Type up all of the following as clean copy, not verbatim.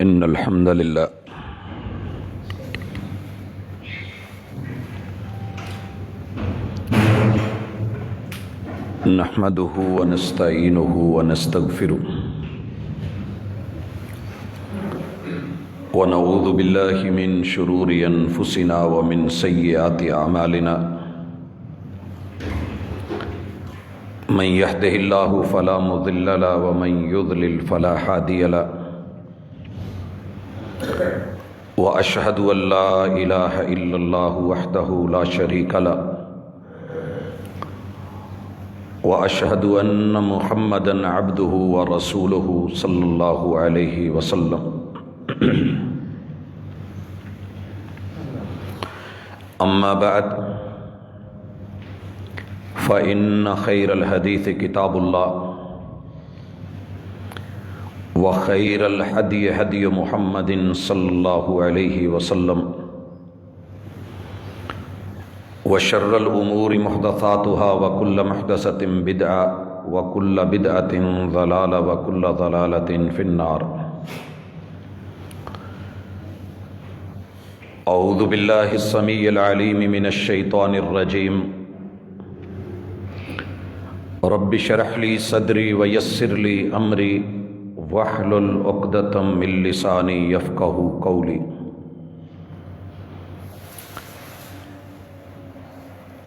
إن الحمد لله نحمده ونستعينه ونستغفره ونعوذ بالله من شرور أنفسنا ومن سيئات أعمالنا من يهده الله فلا مضل له ومن يضلل فلا هادي له وأشهد أن لا إله إلا الله وحده لا شريك له وأشهد أن محمدًا عبده ورسوله صلى الله عليه وسلم أما بعد فإن خير الحديث كتاب الله وخير الهدي هدي محمد صلى الله عليه وسلم وشر الأمور محدثاتها وكل محدثة بدعة وكل بدعة ضلالة وكل ضلالة في النار. أعوذ بالله السميع العليم من الشيطان الرجيم. رب اشرح لي صدري ويسر لي أمري واحلل عقدة من لساني يفقهوا قولي.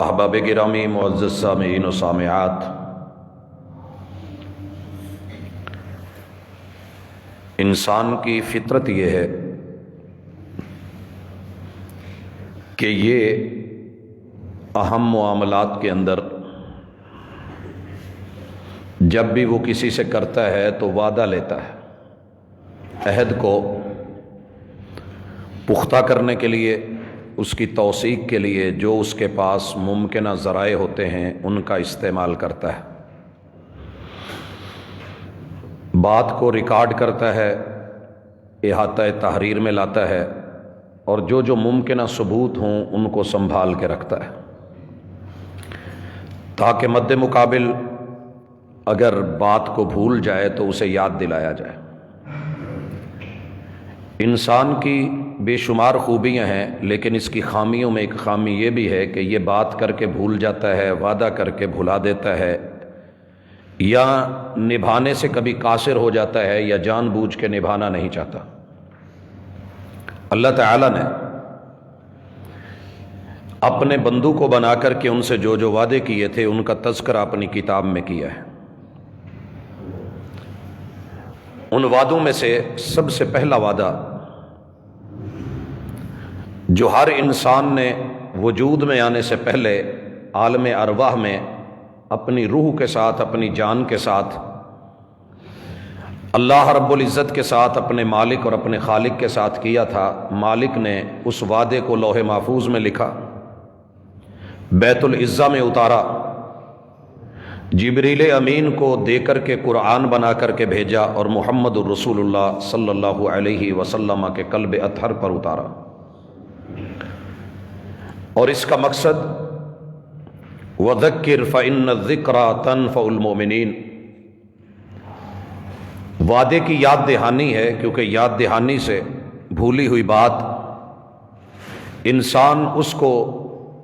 احباب گرامی، معزز سامعین و سامعات، انسان کی فطرت یہ ہے کہ یہ اہم معاملات کے اندر جب بھی وہ کسی سے کرتا ہے تو وعدہ لیتا ہے، عہد کو پختہ کرنے کے لیے، اس کی توثیق کے لیے جو اس کے پاس ممکنہ ذرائع ہوتے ہیں ان کا استعمال کرتا ہے، بات کو ریکارڈ کرتا ہے، احاطہ تحریر میں لاتا ہے، اور جو جو ممکنہ ثبوت ہوں ان کو سنبھال کے رکھتا ہے تاکہ مد مقابل اگر بات کو بھول جائے تو اسے یاد دلایا جائے۔ انسان کی بے شمار خوبیاں ہیں، لیکن اس کی خامیوں میں ایک خامی یہ بھی ہے کہ یہ بات کر کے بھول جاتا ہے، وعدہ کر کے بھلا دیتا ہے، یا نبھانے سے کبھی قاصر ہو جاتا ہے، یا جان بوجھ کے نبھانا نہیں چاہتا۔ اللہ تعالیٰ نے اپنے بندوں کو بنا کر کے ان سے جو جو وعدے کیے تھے ان کا تذکرہ اپنی کتاب میں کیا ہے۔ ان وعدوں میں سے سب سے پہلا وعدہ جو ہر انسان نے وجود میں آنے سے پہلے عالم ارواح میں اپنی روح کے ساتھ، اپنی جان کے ساتھ، اللہ رب العزت کے ساتھ، اپنے مالک اور اپنے خالق کے ساتھ کیا تھا، مالک نے اس وعدے کو لوح محفوظ میں لکھا، بیت العزہ میں اتارا، جبریل امین کو دے کر کے قرآن بنا کر کے بھیجا، اور محمد الرسول اللہ صلی اللہ علیہ وسلم کے قلب اطہر پر اتارا۔ اور اس کا مقصد وَذَكِّرْ فَإِنَّ الذِّكْرَى تَنفَعُ الْمُؤْمِنِينَ، وعدے کی یاد دہانی ہے، کیونکہ یاد دہانی سے بھولی ہوئی بات انسان اس کو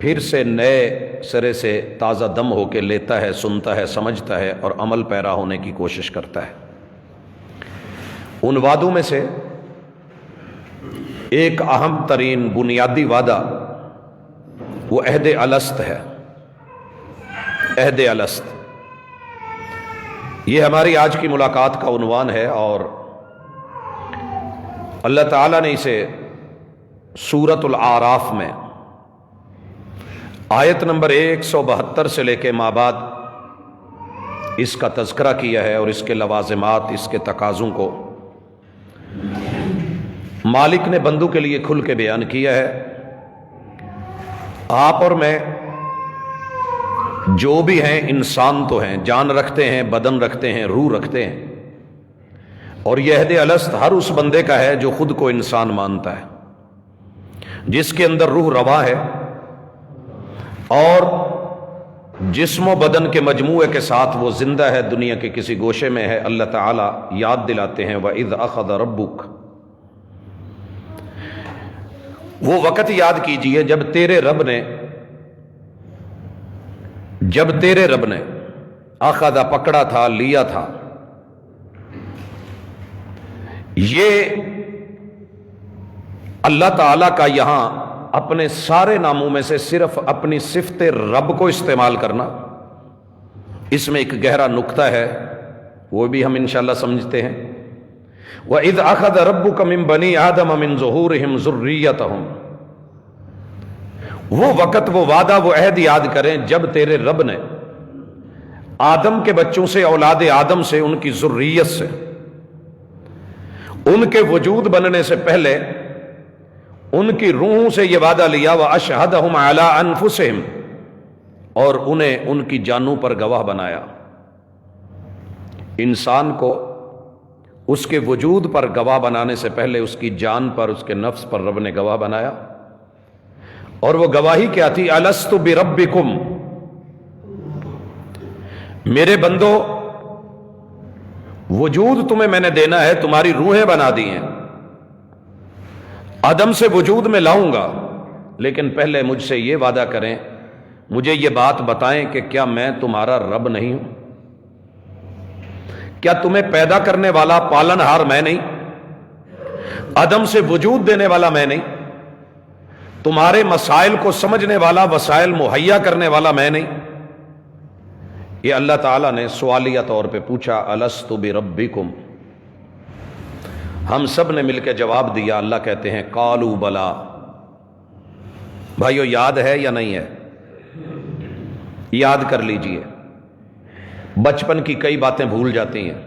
پھر سے نئے سرے سے تازہ دم ہو کے لیتا ہے، سنتا ہے، سمجھتا ہے اور عمل پیرا ہونے کی کوشش کرتا ہے۔ ان وعدوں میں سے ایک اہم ترین بنیادی وعدہ وہ عہد الست ہے۔ عہد الست یہ ہماری آج کی ملاقات کا عنوان ہے، اور اللہ تعالیٰ نے اسے سورۃ الاعراف میں آیت نمبر 172 سے لے کے ما بعد اس کا تذکرہ کیا ہے، اور اس کے لوازمات، اس کے تقاضوں کو مالک نے بندوں کے لیے کھل کے بیان کیا ہے۔ آپ اور میں جو بھی ہیں انسان تو ہیں، جان رکھتے ہیں، بدن رکھتے ہیں، روح رکھتے ہیں، اور یہ عہد الست ہر اس بندے کا ہے جو خود کو انسان مانتا ہے، جس کے اندر روح رواں ہے اور جسم و بدن کے مجموعے کے ساتھ وہ زندہ ہے، دنیا کے کسی گوشے میں ہے۔ اللہ تعالیٰ یاد دلاتے ہیں وَإِذْ أَخَذَ رَبُّكَ وہ وقت یاد کیجئے جب تیرے رب نے آخذ پکڑا تھا، لیا تھا. یہ اللہ تعالی کا یہاں اپنے سارے ناموں میں سے صرف اپنی صفت رب کو استعمال کرنا، اس میں ایک گہرا نکتہ ہے، وہ بھی ہم انشاءاللہ سمجھتے ہیں. وَإِذْ أَخَذَ رَبُّكَ مِن بَنِي آدَمَ مِن ظُهُورِهِمْ ذُرِّيَّتَهُمْ. وہ وقت، وہ وعدہ، وہ عہد یاد کریں جب تیرے رب نے آدم کے بچوں سے، اولاد آدم سے، ان کی ذریت سے، ان کے وجود بننے سے پہلے ان کی روحوں سے یہ وعدہ لیا، وَأَشْهَدَهُمْ عَلَىٰ أَنفُسِهِمْ، اور انہیں ان کی جانوں پر گواہ بنایا. انسان کو اس کے وجود پر گواہ بنانے سے پہلے اس کی جان پر، اس کے نفس پر رب نے گواہ بنایا. اور وہ گواہی کیا تھی؟ الست بربکم، میرے بندو وجود تمہیں میں نے دینا ہے، تمہاری روحیں بنا دی ہیں، عدم سے وجود میں لاؤں گا، لیکن پہلے مجھ سے یہ وعدہ کریں، مجھے یہ بات بتائیں کہ کیا میں تمہارا رب نہیں ہوں؟ کیا تمہیں پیدا کرنے والا، پالن ہار میں نہیں؟ عدم سے وجود دینے والا میں نہیں؟ تمہارے مسائل کو سمجھنے والا، وسائل مہیا کرنے والا میں نہیں؟ یہ اللہ تعالیٰ نے سوالیہ طور پہ پوچھا، الست بربکم. ہم سب نے مل کے جواب دیا. اللہ کہتے ہیں قالوا بلا. بھائیو یاد ہے یا نہیں ہے؟ یاد کر لیجئے. بچپن کی کئی باتیں بھول جاتی ہیں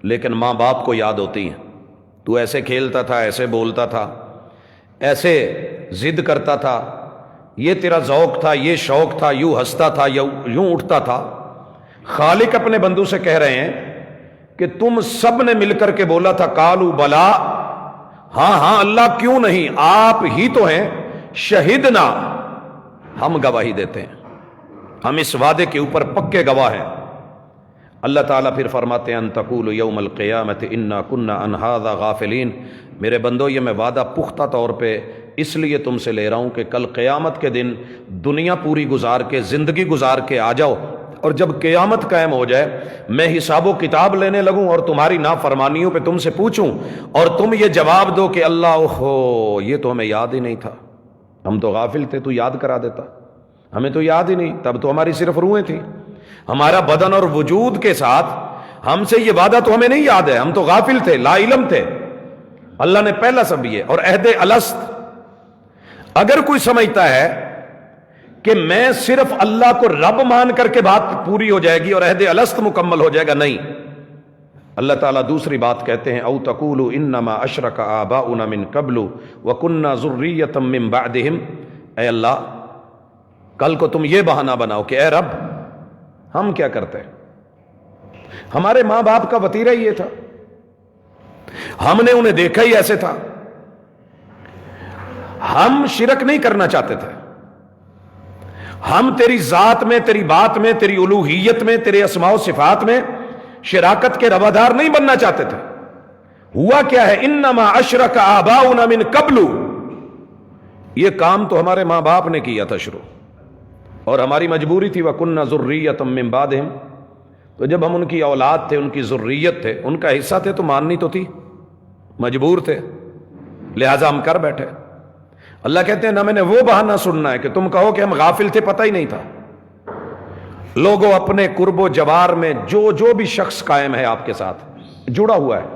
لیکن ماں باپ کو یاد ہوتی ہیں. تو ایسے کھیلتا تھا، ایسے بولتا تھا، ایسے ضد کرتا تھا، یہ تیرا ذوق تھا، یہ شوق تھا، یوں ہنستا تھا، یوں اٹھتا تھا. خالق اپنے بندوں سے کہہ رہے ہیں کہ تم سب نے مل کر کے بولا تھا قالوا بلا، ہاں ہاں اللہ کیوں نہیں، آپ ہی تو ہیں، شہدنا، ہم گواہی دیتے ہیں، ہم اس وعدے کے اوپر پکے گواہ ہیں. اللہ تعالیٰ پھر فرماتے ہیں ان تقولوا یوم القیامت انا کنا عن ھذا غافلین. میرے بندو یہ میں وعدہ پختہ طور پہ اس لیے تم سے لے رہا ہوں کہ کل قیامت کے دن دنیا پوری گزار کے، زندگی گزار کے آ جاؤ، اور جب قیامت قائم ہو جائے میں حساب و کتاب لینے لگوں اور تمہاری نافرمانیوں پہ تم سے پوچھوں اور تم یہ جواب دو کہ اللہ اوہو یہ تو ہمیں یاد ہی نہیں تھا، ہم تو غافل تھے، تو یاد کرا دیتا، ہمیں تو یاد ہی نہیں، تب تو ہماری صرف روحیں تھیں، ہمارا بدن اور وجود کے ساتھ ہم سے یہ وعدہ تو ہمیں نہیں یاد ہے، ہم تو غافل تھے، لا علم تھے. اللہ نے پہلا سب یہ، اور عہد الست. اگر کوئی سمجھتا ہے کہ میں صرف اللہ کو رب مان کر کے بات پوری ہو جائے گی اور عہد الست مکمل ہو جائے گا، نہیں. اللہ تعالیٰ دوسری بات کہتے ہیں او تقولوا انما اشرک آباؤنا من قبل وکنا ذریۃ من بعدہم. اے اللہ کل کو تم یہ بہانہ بناؤ کہ اے رب ہم کیا کرتے ہیں، ہمارے ماں باپ کا وتیرہ یہ تھا، ہم نے انہیں دیکھا ہی ایسے تھا، ہم شرک نہیں کرنا چاہتے تھے، ہم تیری ذات میں، تیری بات میں، تیری الوہیت میں، تیرے اسماء و صفات میں شراکت کے روادار نہیں بننا چاہتے تھے. ہوا کیا ہے، انما اشرک آباؤنا من قبل، یہ کام تو ہمارے ماں باپ نے کیا تھا شروع، اور ہماری مجبوری تھی وَكُنَّا ذُرِّيَّةً مِّن بَعْدِهِمْ. تو جب ہم ان کی اولاد تھے، ان کی ذریت تھے، ان کا حصہ تھے تو ماننی تو تھی، مجبور تھے، لہٰذا ہم کر بیٹھے. اللہ کہتے ہیں نہ میں نے وہ بہانہ سننا ہے کہ تم کہو کہ ہم غافل تھے، پتہ ہی نہیں تھا. لوگوں اپنے قرب و جوار میں جو بھی شخص قائم ہے آپ کے ساتھ جڑا ہوا ہے،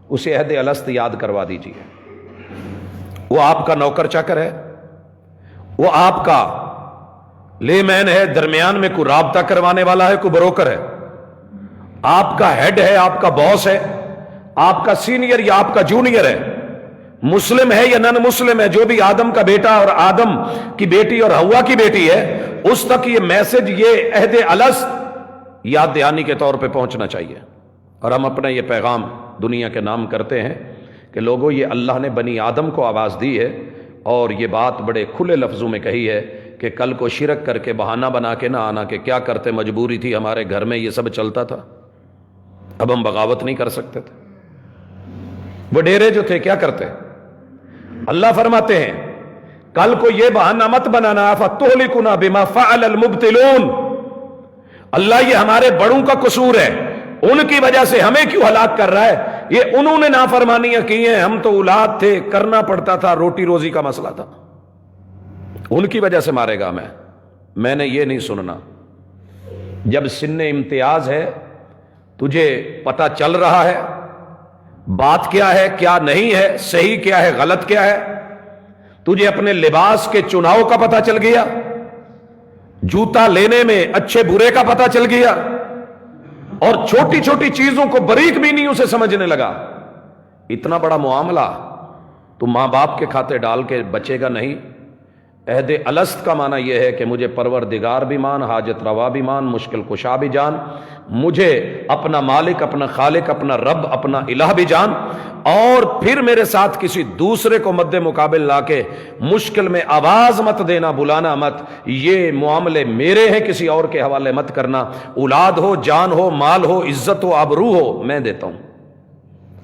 اسے عہد الست یاد کروا دیجیے. وہ آپ کا نوکر چاکر ہے، وہ آپ کا لے مین ہے، درمیان میں کوئی رابطہ کروانے والا ہے، کوئی بروکر ہے، آپ کا ہیڈ ہے، آپ کا باس ہے، آپ کا سینئر یا آپ کا جونیئر ہے، مسلم ہے یا نن مسلم ہے، جو بھی آدم کا بیٹا اور آدم کی بیٹی اور حوا کی بیٹی ہے، اس تک یہ میسج، یہ عہد الست یاد دہانی کے طور پہ پہنچنا چاہیے. اور ہم اپنا یہ پیغام دنیا کے نام کرتے ہیں کہ لوگوں یہ اللہ نے بنی آدم کو آواز دی ہے، اور یہ بات بڑے کھلے لفظوں میں کہی ہے کہ کل کو شرک کر کے بہانہ بنا کے نہ آنا کہ کیا کرتے، مجبوری تھی، ہمارے گھر میں یہ سب چلتا تھا، اب ہم بغاوت نہیں کر سکتے تھے. وڈیرے جو تھے کیا کرتے؟ اللہ فرماتے ہیں کل کو یہ بہانہ مت بنانا فتہلکنا بما فعل المبطلون، اللہ یہ ہمارے بڑوں کا قصور ہے، ان کی وجہ سے ہمیں کیوں ہلاک کر رہا ہے، یہ انہوں نے نافرمانیاں کی ہیں، ہم تو اولاد تھے، کرنا پڑتا تھا، روٹی روزی کا مسئلہ تھا، ان کی وجہ سے مارے گا میں نے یہ نہیں سننا۔ جب سن امتیاز ہے، تجھے پتہ چل رہا ہے بات کیا ہے کیا نہیں ہے، صحیح کیا ہے غلط کیا ہے، تجھے اپنے لباس کے چناؤ کا پتہ چل گیا، جوتا لینے میں اچھے برے کا پتہ چل گیا، اور چھوٹی چھوٹی چیزوں کو باریک بینیوں سے سمجھنے لگا، اتنا بڑا معاملہ تو ماں باپ کے کھاتے ڈال کے بچے گا نہیں۔ عہد الست کا معنی یہ ہے کہ مجھے پروردگار بھی مان، حاجت روا بھی مان، مشکل کشا بھی جان، مجھے اپنا مالک، اپنا خالق، اپنا رب، اپنا الہ بھی جان، اور پھر میرے ساتھ کسی دوسرے کو مد مقابل لا کے مشکل میں آواز مت دینا، بلانا مت، یہ معاملے میرے ہیں، کسی اور کے حوالے مت کرنا، اولاد ہو، جان ہو، مال ہو، عزت ہو، آبرو ہو، میں دیتا ہوں،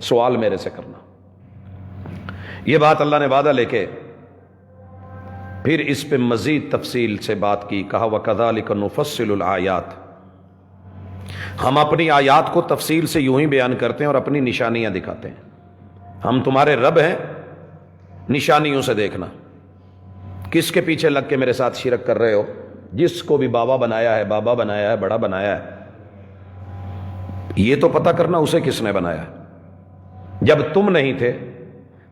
سوال میرے سے کرنا۔ یہ بات اللہ نے وعدہ لے کے پھر اس پہ مزید تفصیل سے بات کی، کہا وَكَذَلِكَ نُفَصِّلُ الْآيَاتِ، ہم اپنی آیات کو تفصیل سے یوں ہی بیان کرتے ہیں اور اپنی نشانیاں دکھاتے ہیں، ہم تمہارے رب ہیں، نشانیوں سے دیکھنا۔ کس کے پیچھے لگ کے میرے ساتھ شرک کر رہے ہو؟ جس کو بھی بابا بنایا ہے، بابا بنایا ہے، بڑا بنایا ہے، یہ تو پتہ کرنا اسے کس نے بنایا۔ جب تم نہیں تھے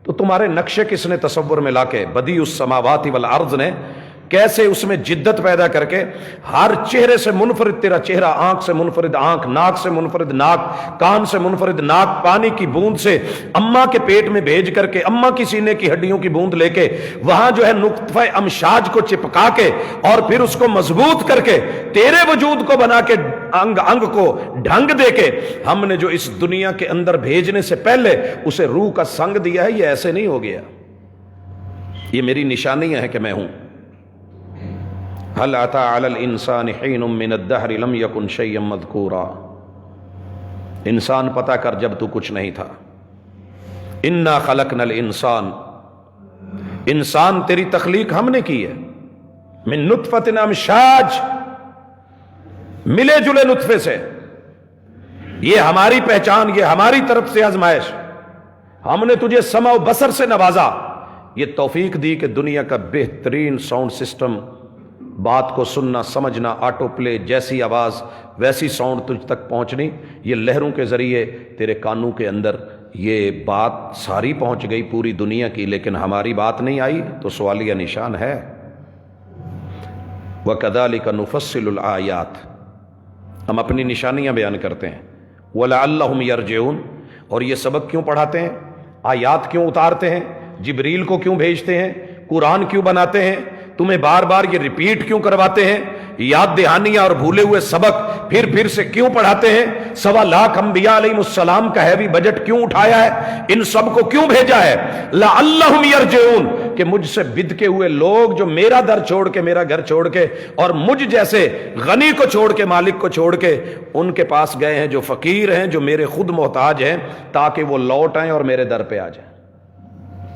تو تمہارے نقشے کس نے تصور میں لا کے، بدیع السماوات والارض نے کیسے اس میں جدت پیدا کر کے ہر چہرے سے منفرد تیرا چہرہ، آنکھ سے منفرد آنکھ، ناک سے منفرد ناک، کان سے منفرد ناک، پانی کی بوند سے اماں کے پیٹ میں بھیج کر کے، اماں کی سینے کی ہڈیوں کی بوند لے کے وہاں جو ہے نطفہ امشاج کو چپکا کے اور پھر اس کو مضبوط کر کے تیرے وجود کو بنا کے انگ انگ کو ڈھنگ دے کے ہم نے جو اس دنیا کے اندر بھیجنے سے پہلے اسے روح کا سنگ دیا ہے، یہ ایسے نہیں ہو گیا، یہ میری نشانیاں ہیں کہ میں ہوں۔ هل أتى على الإنسان حين من الدهر لم يكن شيئا مذكورا، انسان پتہ کر جب تو کچھ نہیں تھا۔ انا خلقنا الانسان، انسان تیری تخلیق ہم نے کی ہے، من نطفۃ امشاج، ملے جلے نطفے سے، یہ ہماری پہچان، یہ ہماری طرف سے آزمائش، ہم نے تجھے سمع و بصر سے نوازا، یہ توفیق دی کہ دنیا کا بہترین ساؤنڈ سسٹم، بات کو سننا سمجھنا، آٹو پلے جیسی آواز ویسی ساؤنڈ تجھ تک پہنچنی، یہ لہروں کے ذریعے تیرے کانوں کے اندر یہ بات ساری پہنچ گئی پوری دنیا کی، لیکن ہماری بات نہیں آئی، تو سوالیہ نشان ہے۔ وَكَذَلِكَ نُفَصِّلُ الْآيَاتِ، ہم اپنی نشانیاں بیان کرتے ہیں۔ وَلَعَلَّهُمْ يَرْجِعُونَ، اور یہ سبق کیوں پڑھاتے ہیں، آیات کیوں اتارتے ہیں، جبریل کو کیوں بھیجتے ہیں، قرآن کیوں بناتے ہیں، تمہیں بار بار یہ ریپیٹ کیوں کرواتے ہیں، یاد دہانیاں اور بھولے ہوئے سبق پھر سے کیوں پڑھاتے ہیں، 1.25 لاکھ انبیاء علیہ السلام کا ہیوی بجٹ کیوں اٹھایا ہے، ان سب کو کیوں بھیجا ہے، لعلہم یرجعون، کہ مجھ سے بدکے ہوئے لوگ جو میرا در چھوڑ کے، میرا گھر چھوڑ کے، اور مجھ جیسے غنی کو چھوڑ کے، مالک کو چھوڑ کے ان کے پاس گئے ہیں جو فقیر ہیں، جو میرے خود محتاج ہیں، تاکہ وہ لوٹ آئیں اور میرے در پہ آ جائیں۔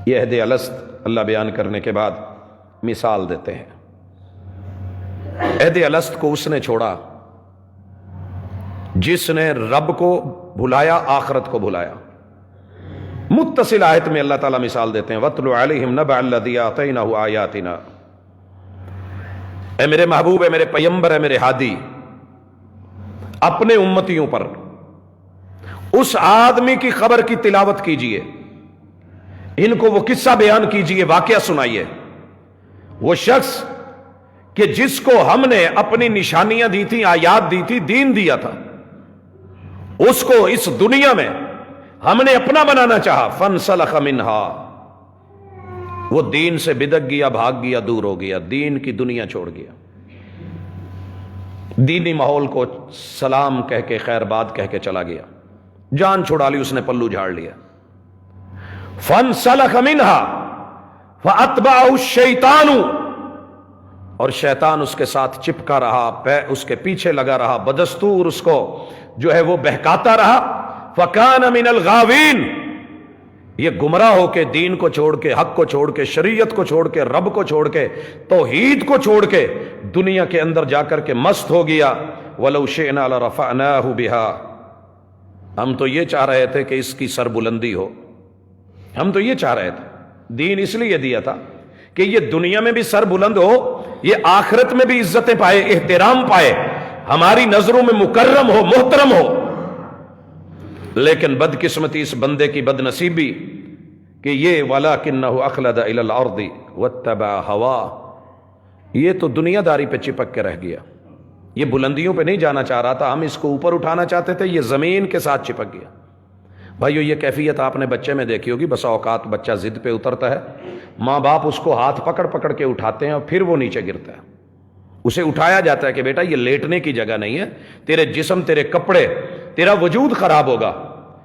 یہ عہد الست اللہ بیان کرنے کے بعد مثال دیتے ہیں۔ عہد الست کو اس نے چھوڑا جس نے رب کو بھلایا، آخرت کو بھلایا۔ متصل آیت میں اللہ تعالیٰ مثال دیتے ہیں، وَاتْلُ عَلَيْهِمْ نَبَأَ الَّذِي آتَيْنَاهُ آيَاتِنَا، اے میرے محبوب، اے میرے پیمبر، اے میرے ہادی، اپنے امتیوں پر اس آدمی کی خبر کی تلاوت کیجئے، ان کو وہ قصہ بیان کیجئے، واقعہ سنائیے، وہ شخص کہ جس کو ہم نے اپنی نشانیاں دی تھی، آیات دی تھی، دین دیا تھا، اس کو اس دنیا میں ہم نے اپنا بنانا چاہا، فانسلخ منہا، وہ دین سے بدک گیا، بھاگ گیا، دور ہو گیا، دین کی دنیا چھوڑ گیا، دینی ماحول کو سلام کہہ کے، خیر بات کہہ کے چلا گیا، جان چھڑا لی، اس نے پلو جھاڑ لیا۔ فانسلخ منہا فَأَتْبَعَهُ الشَّيْطَانُ، اور شیطان اس کے ساتھ چپکا رہا، اس کے پیچھے لگا رہا، بدستور اس کو جو ہے وہ بہکاتا رہا۔ فَكَانَ مِنَ الْغَاوِينَ، یہ گمراہ ہو کے دین کو چھوڑ کے، حق کو چھوڑ کے، شریعت کو چھوڑ کے، رب کو چھوڑ کے، توحید کو چھوڑ کے دنیا کے اندر جا کر کے مست ہو گیا۔ وَلَوْ شِئْنَا لَرَفَعْنَاهُ بِهَا، ہم تو یہ چاہ رہے تھے کہ اس کی سر بلندی ہو، ہم تو یہ چاہ رہے تھے۔ دین اس لیے دیا تھا کہ یہ دنیا میں بھی سر بلند ہو، یہ آخرت میں بھی عزتیں پائے، احترام پائے، ہماری نظروں میں مکرم ہو، محترم ہو۔ لیکن بدقسمتی اس بندے کی بد نصیبی کہ یہ وَلَكِنَّهُ أَخْلَدَ إِلَى الْأَرْضِ وَاتَّبَعَ هَوَاهُ، یہ تو دنیا داری پہ چپک کے رہ گیا، یہ بلندیوں پہ نہیں جانا چاہ رہا تھا، ہم اس کو اوپر اٹھانا چاہتے تھے، یہ زمین کے ساتھ چپک گیا۔ بھائیو یہ کیفیت آپ نے بچے میں دیکھی ہوگی، بسا اوقات بچہ ضد پہ اترتا ہے، ماں باپ اس کو ہاتھ پکڑ پکڑ کے اٹھاتے ہیں اور پھر وہ نیچے گرتا ہے، اسے اٹھایا جاتا ہے کہ بیٹا یہ لیٹنے کی جگہ نہیں ہے، تیرے جسم، تیرے کپڑے، تیرا وجود خراب ہوگا۔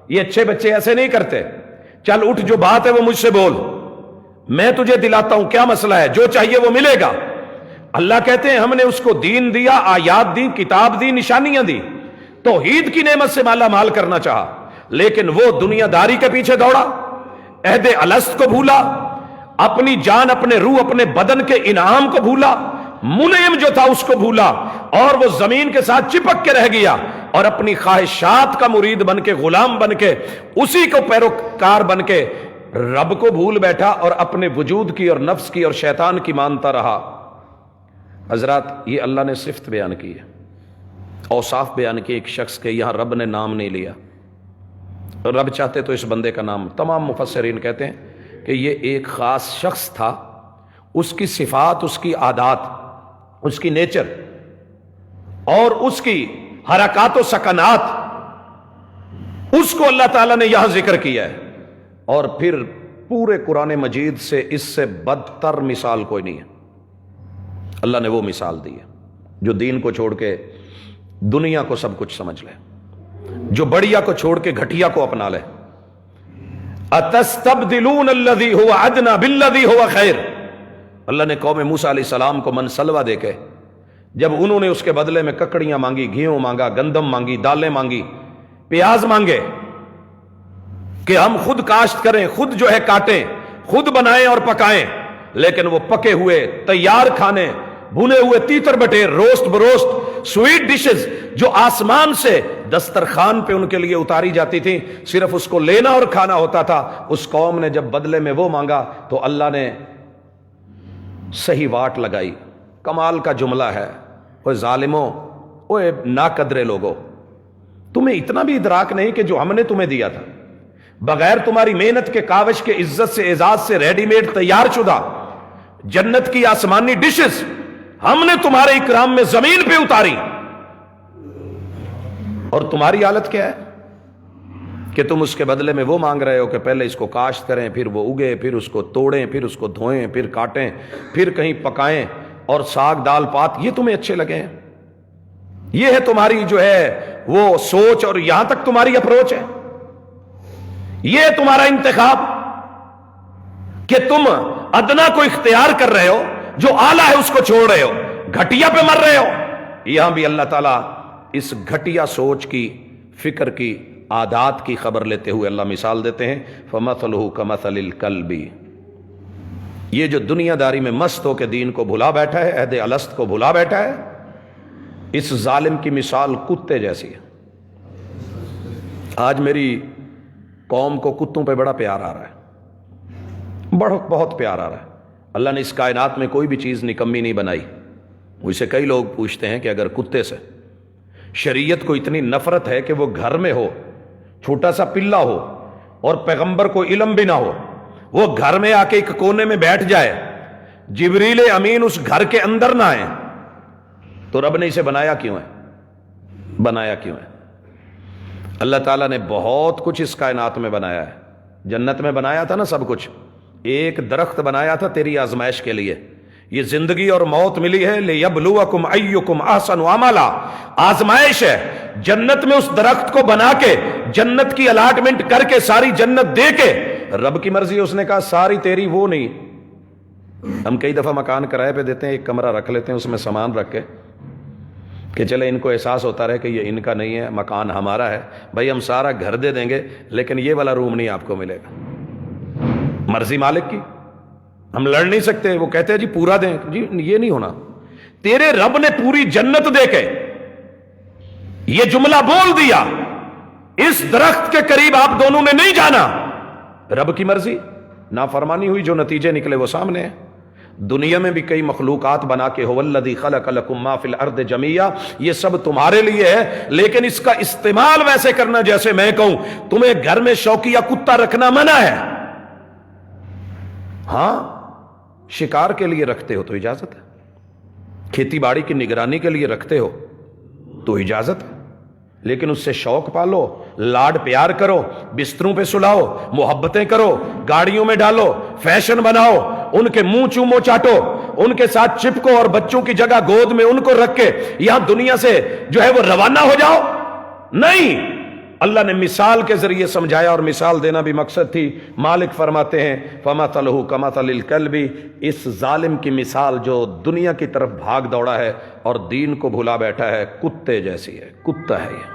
یہ اچھے بچے ایسے نہیں کرتے، چل اٹھ، جو بات ہے وہ مجھ سے بول، میں تجھے دلاتا ہوں، کیا مسئلہ ہے، جو چاہیے وہ ملے گا۔ اللہ کہتے ہیں ہم نے اس کو دین دیا، آیات دی، کتاب دی، نشانیاں دی، توحید کی نعمت سے مالا مال کرنا چاہا، لیکن وہ دنیا داری کے پیچھے دوڑا، عہد الست کو بھولا، اپنی جان، اپنے روح، اپنے بدن کے انعام کو بھولا، منعم جو تھا اس کو بھولا، اور وہ زمین کے ساتھ چپک کے رہ گیا، اور اپنی خواہشات کا مرید بن کے، غلام بن کے، اسی کو پیروکار بن کے رب کو بھول بیٹھا، اور اپنے وجود کی اور نفس کی اور شیطان کی مانتا رہا۔ حضرات یہ اللہ نے صفت بیان کی ہے، اوصاف بیان کی ایک شخص کے، یہاں رب نے نام نہیں لیا، رب چاہتے تو اس بندے کا نام، تمام مفسرین کہتے ہیں کہ یہ ایک خاص شخص تھا، اس کی صفات، اس کی عادات، اس کی نیچر اور اس کی حرکات و سکنات، اس کو اللہ تعالیٰ نے یہاں ذکر کیا ہے، اور پھر پورے قرآن مجید سے اس سے بدتر مثال کوئی نہیں ہے۔ اللہ نے وہ مثال دی ہے جو دین کو چھوڑ کے دنیا کو سب کچھ سمجھ لے، جو بڑھیا کو چھوڑ کے گھٹیا کو اپنا لے۔ اتستبدلون الذی هو ادنی بالذی هو خیر، اللہ نے قوم موسیٰ علیہ السلام کو منسلوہ دے کے، جب انہوں نے اس کے بدلے میں ککڑیاں مانگی، گھیوں مانگا، گندم مانگی، دالیں مانگی، پیاز مانگے کہ ہم خود کاشت کریں، خود جو ہے کاٹیں، خود بنائیں اور پکائیں، لیکن وہ پکے ہوئے تیار کھانے، بھنے ہوئے تیتر بٹیر، روسٹ بروسٹ، سویٹ ڈشز جو آسمان سے دسترخوان پہ ان کے لیے اتاری جاتی تھی، صرف اس کو لینا اور کھانا ہوتا تھا، اس قوم نے جب بدلے میں وہ مانگا تو اللہ نے صحیح واٹ لگائی۔ کمال کا جملہ ہے، اوے ظالموں، اوے ناقدرے لوگوں، تمہیں اتنا بھی ادراک نہیں کہ جو ہم نے تمہیں دیا تھا، بغیر تمہاری محنت کے، کاوش کے، عزت سے، اعزاز سے، ریڈی میڈ تیار شدہ جنت کی آسمانی ڈشز ہم نے تمہارے اکرام میں زمین پہ اتاری، اور تمہاری حالت کیا ہے کہ تم اس کے بدلے میں وہ مانگ رہے ہو کہ پہلے اس کو کاشت کریں، پھر وہ اگے، پھر اس کو توڑیں، پھر اس کو دھوئیں، پھر کاٹیں، پھر کہیں پکائیں، اور ساگ دال پات یہ تمہیں اچھے لگے ہیں؟ یہ ہے تمہاری جو ہے وہ سوچ، اور یہاں تک تمہاری اپروچ ہے؟ یہ ہے تمہارا انتخاب کہ تم ادنا کو اختیار کر رہے ہو، جو اعلیٰ ہے اس کو چھوڑ رہے ہو، گھٹیا پہ مر رہے ہو؟ یہاں بھی اللہ تعالیٰ اس گھٹیا سوچ کی، فکر کی، عادات کی خبر لیتے ہوئے اللہ مثال دیتے ہیں، فَمَثَلُهُ كَمَثَلِ الْكَلْبِ، یہ جو دنیا داری میں مست ہو کے دین کو بھلا بیٹھا ہے، عہد الست کو بھلا بیٹھا ہے، اس ظالم کی مثال کتے جیسی ہے۔ آج میری قوم کو کتوں پہ بڑا پیار آ رہا ہے، بہت پیار آ رہا ہے۔ اللہ نے اس کائنات میں کوئی بھی چیز نکمی نہیں بنائی۔ مجھ سے کئی لوگ پوچھتے ہیں کہ اگر کتے سے شریعت کو اتنی نفرت ہے کہ وہ گھر میں ہو، چھوٹا سا پلہ ہو، اور پیغمبر کو علم بھی نہ ہو، وہ گھر میں آ کے ایک کونے میں بیٹھ جائے، جبریل امین اس گھر کے اندر نہ آئے، تو رب نے اسے بنایا کیوں ہے؟ بنایا کیوں ہے؟ اللہ تعالیٰ نے بہت کچھ اس کائنات میں بنایا ہے۔ جنت میں بنایا تھا نا سب کچھ، ایک درخت بنایا تھا تیری آزمائش کے لیے۔ یہ زندگی اور موت ملی ہے لِيَبْلُوَكُمْ أَيُّكُمْ أَحْسَنُ عَمَلًا، آزمائش ہے۔ جنت میں اس درخت کو بنا کے، جنت کی الاٹمنٹ کر کے، ساری جنت دے کے، رب کی مرضی اس نے کہا ساری تیری، وہ نہیں۔ ہم کئی دفعہ مکان کرائے پہ دیتے ہیں، ایک کمرہ رکھ لیتے ہیں اس میں سامان رکھ کے کہ چلے ان کو احساس ہوتا رہے کہ یہ ان کا نہیں ہے، مکان ہمارا ہے۔ بھائی ہم سارا گھر دے دیں گے لیکن یہ والا روم نہیں آپ کو ملے گا۔ مرضی مالک کی، ہم لڑ نہیں سکتے. وہ کہتے ہیں جی پورا دیں، جی یہ نہیں ہونا. تیرے رب نے پوری جنت دے کے یہ جملہ بول دیا، اس درخت کے قریب آپ دونوں نے نہیں جانا. رب کی مرضی، نافرمانی ہوئی، جو نتیجے نکلے وہ سامنے ہیں. دنیا میں بھی کئی مخلوقات بنا کے هو الذی خلق لکم ما فی الارض جمیعا، یہ سب تمہارے لیے ہے، لیکن اس کا استعمال ویسے کرنا جیسے میں کہوں. تمہیں گھر میں شوقیہ کتا رکھنا منع ہے، ہاں شکار کے لیے رکھتے ہو تو اجازت ہے، کھیتی باڑی کی نگرانی کے لیے رکھتے ہو تو اجازت ہے، لیکن اس سے شوق پالو، لاڈ پیار کرو، بستروں پہ سلاؤ، محبتیں کرو، گاڑیوں میں ڈالو، فیشن بناؤ، ان کے منہ چومو چاٹو، ان کے ساتھ چپکو، اور بچوں کی جگہ گود میں ان کو رکھ کے یہاں دنیا سے جو ہے وہ روانہ ہو جاؤ. نہیں، اللہ نے مثال کے ذریعے سمجھایا، اور مثال دینا بھی مقصد تھی. مالک فرماتے ہیں فَمَثَلُهُ كَمَثَلِ الْكَلْبِ، اس ظالم کی مثال جو دنیا کی طرف بھاگ دوڑا ہے اور دین کو بھلا بیٹھا ہے، کتے جیسی ہے. کتا ہے یہ،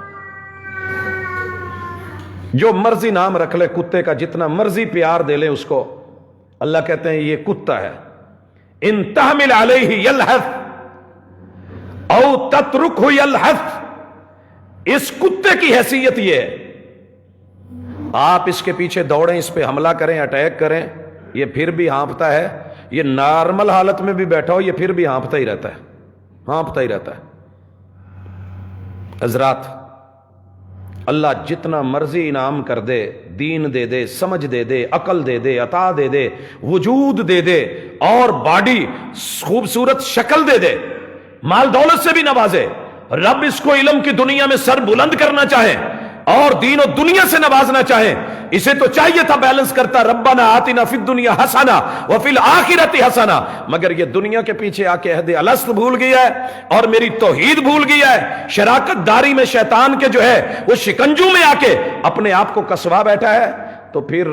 جو مرضی نام رکھ لے کتے کا، جتنا مرضی پیار دے لے اس کو، اللہ کہتے ہیں یہ کتا ہے. ان تحمل علیہ یلہث او تترکہ یلہث، اس کتے کی حیثیت یہ ہے، آپ اس کے پیچھے دوڑیں، اس پہ حملہ کریں، اٹیک کریں، یہ پھر بھی ہانپتا ہے. یہ نارمل حالت میں بھی بیٹھا ہو، یہ پھر بھی ہانپتا ہی رہتا ہے، ہانپتا ہی رہتا ہے. حضرات، اللہ جتنا مرضی انعام کر دے، دین دے دے، سمجھ دے دے، عقل دے دے، عطا دے دے، وجود دے دے، اور باڈی خوبصورت شکل دے دے، مال دولت سے بھی نوازے، رب اس کو علم کی دنیا میں سر بلند کرنا چاہے اور دین و دنیا سے نوازنا چاہے، اسے تو چاہیے تھا بیلنس کرتا، ربنا آتنا فی الدنیا حسنہ وفی الآخرۃ حسنہ، مگر یہ دنیا کے پیچھے آ کے عہد الست بھول گیا ہے اور میری توحید بھول گیا ہے. شراکت داری میں شیطان کے جو ہے وہ شکنجوں میں آ کے اپنے آپ کو کسوا بیٹھا ہے، تو پھر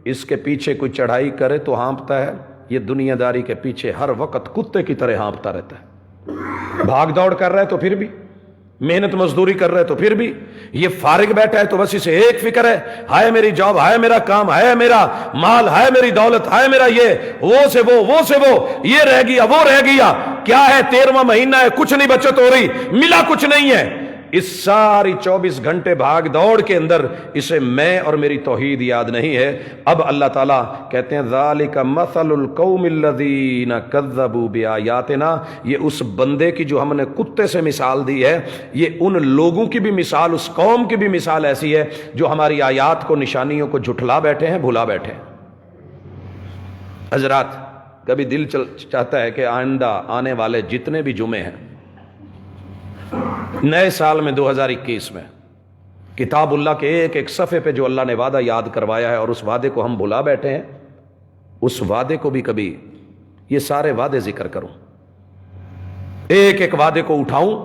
اس کے پیچھے کوئی چڑھائی کرے تو ہانپتا ہے. یہ دنیا داری کے پیچھے ہر وقت کتے کی طرح ہانپتا رہتا ہے. بھاگ دوڑ کر رہا ہے تو پھر بھی، محنت مزدوری کر رہے تو پھر بھی، یہ فارغ بیٹھا ہے تو بس اسے ایک فکر ہے، ہائے میری جاب، ہائے میرا کام، ہائے میرا مال، ہائے میری دولت، ہائے میرا یہ، وہ سے وہ، یہ رہ گیا، وہ رہ گیا. کیا ہے 13واں مہینہ ہے، کچھ نہیں بچت ہو رہی، ملا کچھ نہیں ہے. اس ساری 24 گھنٹے بھاگ دوڑ کے اندر اسے میں اور میری توحید یاد نہیں ہے. اب اللہ تعالیٰ کہتے ہیں ذالک مثل القوم الذین کذبوا بآیاتنا، یہ اس بندے کی جو ہم نے کتے سے مثال دی ہے، یہ ان لوگوں کی بھی مثال، اس قوم کی بھی مثال ایسی ہے جو ہماری آیات کو، نشانیوں کو جھٹلا بیٹھے ہیں، بھلا بیٹھے ہیں. حضرات، کبھی دل چاہتا ہے کہ آئندہ آنے والے جتنے بھی جمعے ہیں، نئے سال میں 2021 میں، کتاب اللہ کے ایک ایک صفحے پہ جو اللہ نے وعدہ یاد کروایا ہے اور اس وعدے کو ہم بھلا بیٹھے ہیں، اس وعدے کو بھی کبھی یہ سارے وعدے ذکر کروں، ایک ایک وعدے کو اٹھاؤں.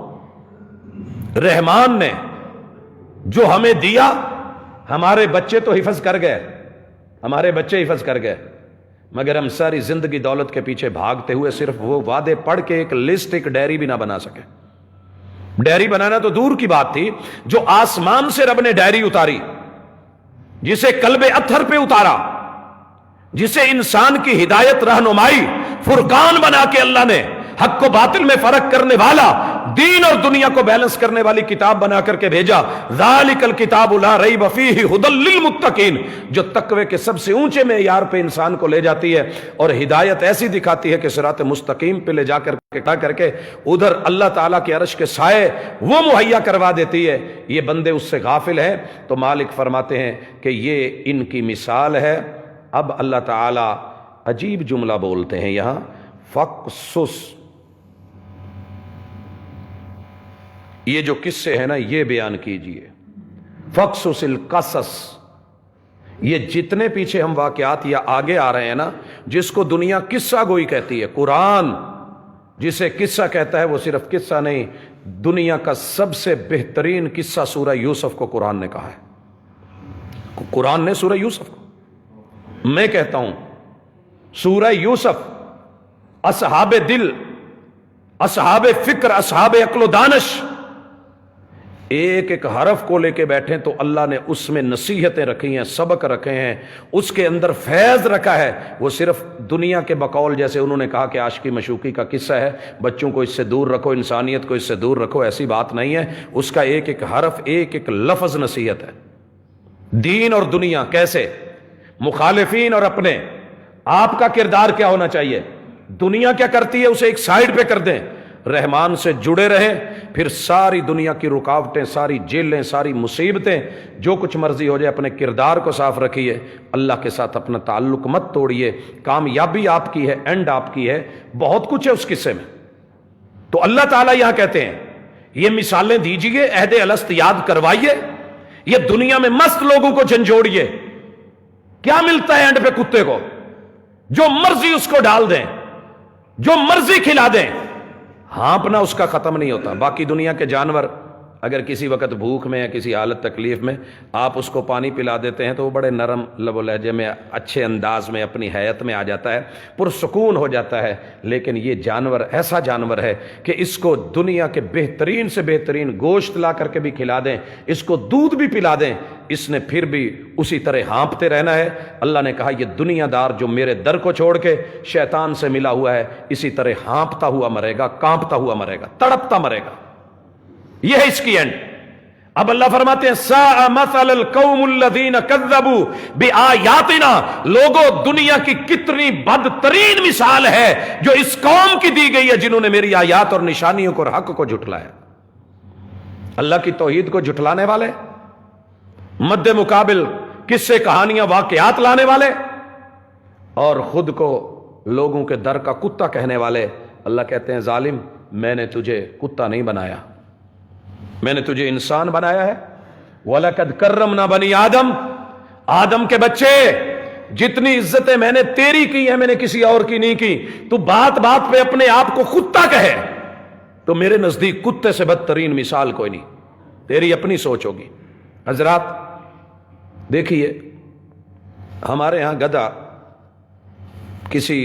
رحمان نے جو ہمیں دیا، ہمارے بچے تو حفظ کر گئے، ہمارے بچے حفظ کر گئے، مگر ہم ساری زندگی دولت کے پیچھے بھاگتے ہوئے صرف وہ وعدے پڑھ کے ایک لسٹ، ایک ڈائری بھی نہ بنا سکے. ڈائری بنانا تو دور کی بات تھی، جو آسمان سے رب نے ڈائری اتاری، جسے قلب اتھر پہ اتارا، جسے انسان کی ہدایت، رہنمائی، فرقان بنا کے اللہ نے حق کو باطل میں فرق کرنے والا، دین اور دنیا کو بیلنس کرنے والی کتاب بنا کر کے بھیجا. ذالک الکتاب لا ریب فیہ ھدی للمتقین، جو تقوی کے سب سے اونچے معیار پہ انسان کو لے جاتی ہے اور ہدایت ایسی دکھاتی ہے کہ صراط مستقیم پہ لے جا کر کے ادھر اللہ تعالیٰ کے عرش کے سائے وہ مہیا کروا دیتی ہے. یہ بندے اس سے غافل ہیں، تو مالک فرماتے ہیں کہ یہ ان کی مثال ہے. اب اللہ تعالیٰ عجیب جملہ بولتے ہیں یہاں، فقصص، یہ جو قصے ہیں نا یہ بیان کیجئے. فقصص القصص، یہ جتنے پیچھے ہم واقعات یا آگے آ رہے ہیں نا، جس کو دنیا قصہ گوئی کہتی ہے، قرآن جسے قصہ کہتا ہے، وہ صرف قصہ نہیں، دنیا کا سب سے بہترین قصہ سورہ یوسف کو قرآن نے کہا ہے. قرآن نے سورہ یوسف کو، میں کہتا ہوں سورہ یوسف اصحاب دل، اصحاب فکر، اصحاب عقل و دانش، ایک ایک حرف کو لے کے بیٹھیں تو اللہ نے اس میں نصیحتیں رکھی ہیں، سبق رکھے ہیں، اس کے اندر فیض رکھا ہے۔ وہ صرف دنیا کے بقول، جیسے انہوں نے کہا کہ عاشقی مشوقی کا قصہ ہے، بچوں کو اس سے دور رکھو، انسانیت کو اس سے دور رکھو، ایسی بات نہیں ہے۔ اس کا ایک ایک حرف، ایک ایک لفظ نصیحت ہے۔ دین اور دنیا کیسے، مخالفین اور اپنے، آپ کا کردار کیا ہونا چاہیے، دنیا کیا کرتی ہے اسے ایک سائیڈ پہ کر دیں، رحمان سے جڑے رہیں، پھر ساری دنیا کی رکاوٹیں، ساری جیلیں، ساری مصیبتیں، جو کچھ مرضی ہو جائے، اپنے کردار کو صاف رکھیے، اللہ کے ساتھ اپنا تعلق مت توڑیے، کامیابی آپ کی ہے، اینڈ آپ کی ہے، بہت کچھ ہے اس قصے میں۔ تو اللہ تعالیٰ یہاں کہتے ہیں یہ مثالیں دیجئے، عہد الست یاد کروائیے، یہ دنیا میں مست لوگوں کو جھنجھوڑیے، کیا ملتا ہے اینڈ پہ کتے کو، جو مرضی اس کو ڈال دیں، جو مرضی کھلا دیں، ہانپنا اس کا ختم نہیں ہوتا۔ باقی دنیا کے جانور اگر کسی وقت بھوک میں یا کسی حالت تکلیف میں آپ اس کو پانی پلا دیتے ہیں تو وہ بڑے نرم لب و لہجے میں، اچھے انداز میں اپنی حیات میں آ جاتا ہے، پرسکون ہو جاتا ہے۔ لیکن یہ جانور ایسا جانور ہے کہ اس کو دنیا کے بہترین سے بہترین گوشت لا کر کے بھی کھلا دیں، اس کو دودھ بھی پلا دیں، اس نے پھر بھی اسی طرح ہانپتے رہنا ہے۔ اللہ نے کہا یہ دنیا دار جو میرے در کو چھوڑ کے شیطان سے ملا ہوا ہے، اسی طرح ہانپتا ہوا مرے گا، کانپتا ہوا مرے گا، تڑپتا مرے گا۔ یہ ہے اس کی اینڈ۔ اب اللہ فرماتے ہیں ساء مثل القوم الذین کذبوا بآیاتنا، لوگوں دنیا کی کتنی بدترین مثال ہے جو اس قوم کی دی گئی ہے جنہوں نے میری آیات اور نشانیوں کو اور حق کو جھٹلایا۔ اللہ کی توحید کو جھٹلانے والے، مد مقابل قصے کہانیاں واقعات لانے والے، اور خود کو لوگوں کے در کا کتا کہنے والے۔ اللہ کہتے ہیں ظالم، میں نے تجھے کتا نہیں بنایا، میں نے تجھے انسان بنایا ہے۔ وَلَقَدْ كَرَّمْنَا بَنِي آدم، آدم کے بچے، جتنی عزتیں میں نے تیری کی ہیں میں نے کسی اور کی نہیں کی۔ تو بات بات پہ اپنے آپ کو کتا کہے تو میرے نزدیک کتے سے بدترین مثال کوئی نہیں، تیری اپنی سوچ ہوگی۔ حضرات دیکھیے، ہمارے ہاں گدھا کسی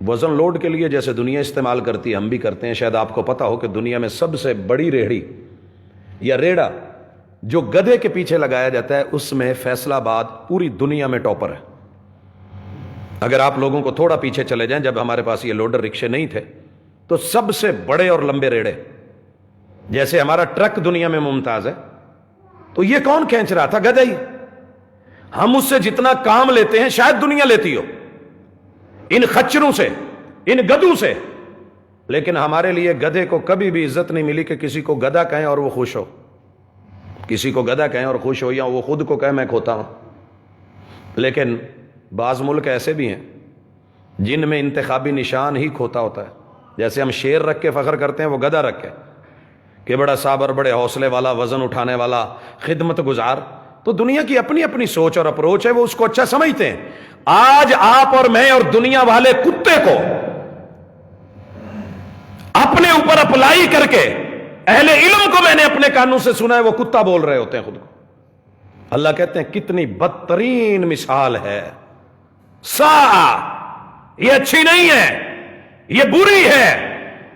وزن لوڈ کے لیے جیسے دنیا استعمال کرتی ہے ہم بھی کرتے ہیں۔ شاید آپ کو پتا ہو کہ دنیا میں سب سے بڑی ریڑھی یا ریڑا جو گدھے کے پیچھے لگایا جاتا ہے، اس میں فیصلہ آباد پوری دنیا میں ٹاپر ہے۔ اگر آپ لوگوں کو تھوڑا پیچھے چلے جائیں، جب ہمارے پاس یہ لوڈر رکشے نہیں تھے تو سب سے بڑے اور لمبے ریڑے، جیسے ہمارا ٹرک دنیا میں ممتاز ہے، تو یہ کون کھینچ رہا تھا؟ گدھا ہی۔ ہم اس سے جتنا کام لیتے ہیں شاید دنیا لیتی ہو، ان خچروں سے، ان گدھوں سے، لیکن ہمارے لیے گدھے کو کبھی بھی عزت نہیں ملی کہ کسی کو گدھا کہیں اور وہ خوش ہو، کسی کو گدھا کہیں اور خوش ہو، یا وہ خود کو کہے میں کھوتا ہوں۔ لیکن بعض ملک ایسے بھی ہیں جن میں انتخابی نشان ہی کھوتا ہوتا ہے۔ جیسے ہم شیر رکھ کے فخر کرتے ہیں، وہ گدھا رکھ کے کہ بڑا صابر، بڑے حوصلے والا، وزن اٹھانے والا، خدمت گزار۔ تو دنیا کی اپنی اپنی سوچ اور اپروچ ہے، وہ اس کو اچھا سمجھتے ہیں۔ آج آپ اور میں اور دنیا والے کتے کو اپنے اوپر اپلائی کر کے، اہل علم کو میں نے اپنے کانوں سے سنا ہے وہ کتا بول رہے ہوتے ہیں خود کو۔ اللہ کہتے ہیں کتنی بدترین مثال ہے، ساء، یہ اچھی نہیں ہے، یہ بری ہے،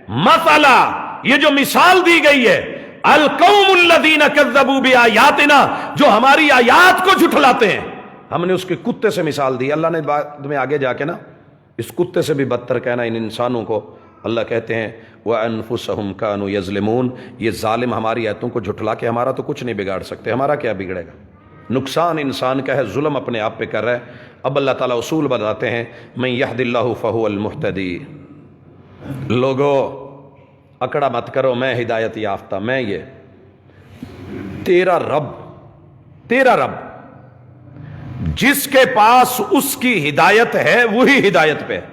مثلا، یہ جو مثال دی گئی ہے، القوم الذین کذبوا بآیاتنا، جو ہماری آیات کو جھٹلاتے ہیں، ہم نے اس کے کتے سے مثال دی۔ اللہ نے بعد میں آگے جا کے نا اس کتے سے بھی بدتر کہنا ان انسانوں کو۔ اللہ کہتے ہیں وَأَنفُسَهُمْ كَانُوا يَظْلِمُونَ، یہ ظالم ہماری آیتوں کو جھٹلا کے ہمارا تو کچھ نہیں بگاڑ سکتے، ہمارا کیا بگڑے گا؟ نقصان انسان کا ہے، ظلم اپنے آپ پہ کر رہا ہے۔ اب اللہ تعالیٰ اصول بتاتے ہیں، مَن يَهْدِ اللَّهُ فَهُوَ الْمُهْتَدِي، لوگو اکڑا مت کرو، میں ہدایت یافتہ، میں یہ تیرا رب جس کے پاس اس کی ہدایت ہے وہی ہدایت پہ ہے۔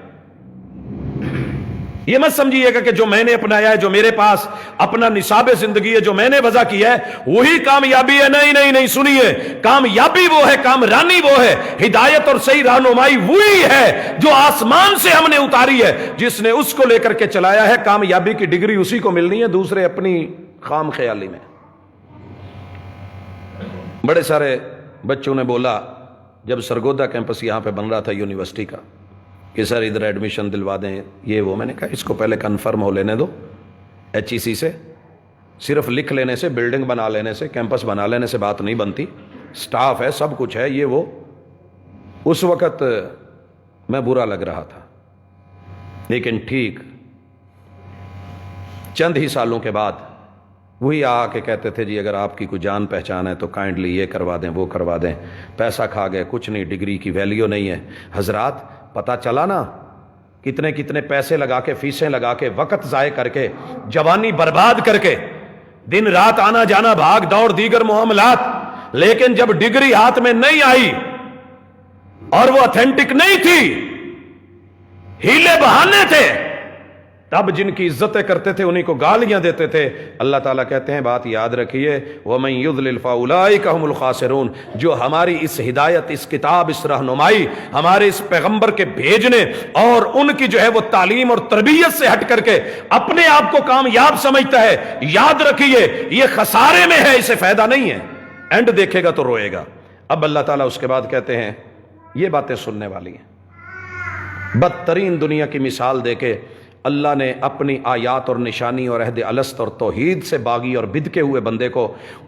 یہ مت سمجھیے گا کہ جو میں نے اپنایا ہے، جو میرے پاس اپنا نصاب زندگی ہے، جو میں نے وضع کیا ہے وہی کامیابی ہے۔ نہیں نہیں نہیں، سنیے، کامیابی وہ ہے، کامرانی وہ ہے، ہدایت اور صحیح رہنمائی وہی ہے جو آسمان سے ہم نے اتاری ہے۔ جس نے اس کو لے کر کے چلایا ہے، کامیابی کی ڈگری اسی کو ملنی ہے، دوسرے اپنی خام خیالی میں۔ بڑے سارے بچوں نے بولا جب سرگودا کیمپس یہاں پہ بن رہا تھا یونیورسٹی کا کہ سر ادھر ایڈمیشن دلوا دیں، یہ وہ، میں نے کہا اس کو پہلے کنفرم ہو لینے دو HEC سے، صرف لکھ لینے سے، بلڈنگ بنا لینے سے، کیمپس بنا لینے سے بات نہیں بنتی، سٹاف ہے، سب کچھ ہے، یہ وہ۔ اس وقت میں برا لگ رہا تھا، لیکن ٹھیک چند ہی سالوں کے بعد وہی آ کے کہتے تھے جی اگر آپ کی کوئی جان پہچان ہے تو کائنڈلی یہ کروا دیں، وہ کروا دیں۔ پیسہ کھا گئے، کچھ نہیں، ڈگری کی ویلیو نہیں ہے۔ حضرات پتہ چلا نا کتنے کتنے پیسے لگا کے، فیسیں لگا کے، وقت ضائع کر کے، جوانی برباد کر کے، دن رات آنا جانا، بھاگ دوڑ، دیگر معاملات، لیکن جب ڈگری ہاتھ میں نہیں آئی اور وہ اتھینٹک نہیں تھی، ہیلے بہانے تھے، تب جن کی عزتیں کرتے تھے انہیں کو گالیاں دیتے تھے۔ اللہ تعالیٰ کہتے ہیں بات یاد رکھیے، وَمَن يُضْلِلْ فَأُولَٰئِكَ هُمُ الْخَاسِرُونَ۔ جو ہماری اس ہدایت، اس کتاب، اس رہنمائی، ہمارے اس پیغمبر کے بھیجنے اور ان کی جو ہے وہ تعلیم اور تربیت سے ہٹ کر کے اپنے آپ کو کامیاب سمجھتا ہے، یاد رکھیے یہ خسارے میں ہے، اسے فائدہ نہیں ہے، اینڈ دیکھے گا تو روئے گا۔ اب اللہ تعالیٰ اس کے بعد کہتے ہیں یہ باتیں سننے والی ہیں۔ بدترین دنیا کی مثال دے کے اللہ نے اپنی آیات اور نشانی اور عہد الست اور توحید سے باغی اور بدکے ہوئے بندے کو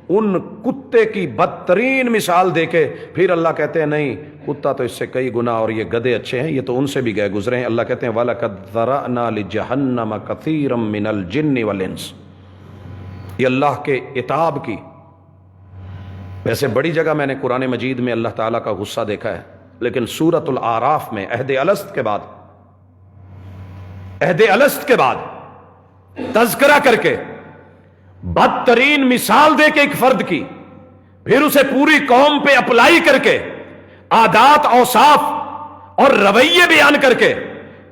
ان کتے کی بدترین مثال دے کے پھر اللہ کہتے ہیں نہیں، کتا تو اس سے کئی گنا، اور یہ گدھے اچھے ہیں، یہ تو ان سے بھی گئے گزرے ہیں۔ اللہ کہتے ہیں وَلَقَدْ ذَرَأْنَا لِجَهَنَّمَ كَثِيرًا مِنَ الْجِنِّ وَالْإِنسِ۔ یہ اللہ کے عتاب کی، ویسے بڑی جگہ میں نے قرآن مجید میں اللہ تعالیٰ کا غصہ دیکھا ہے، لیکن سورۃ الاعراف میں عہد الست کے بعد تذکرہ کر کے بدترین مثال دے کے ایک فرد کی، پھر اسے پوری قوم پہ اپلائی کر کے عادات، اوصاف اور رویے بیان کر کے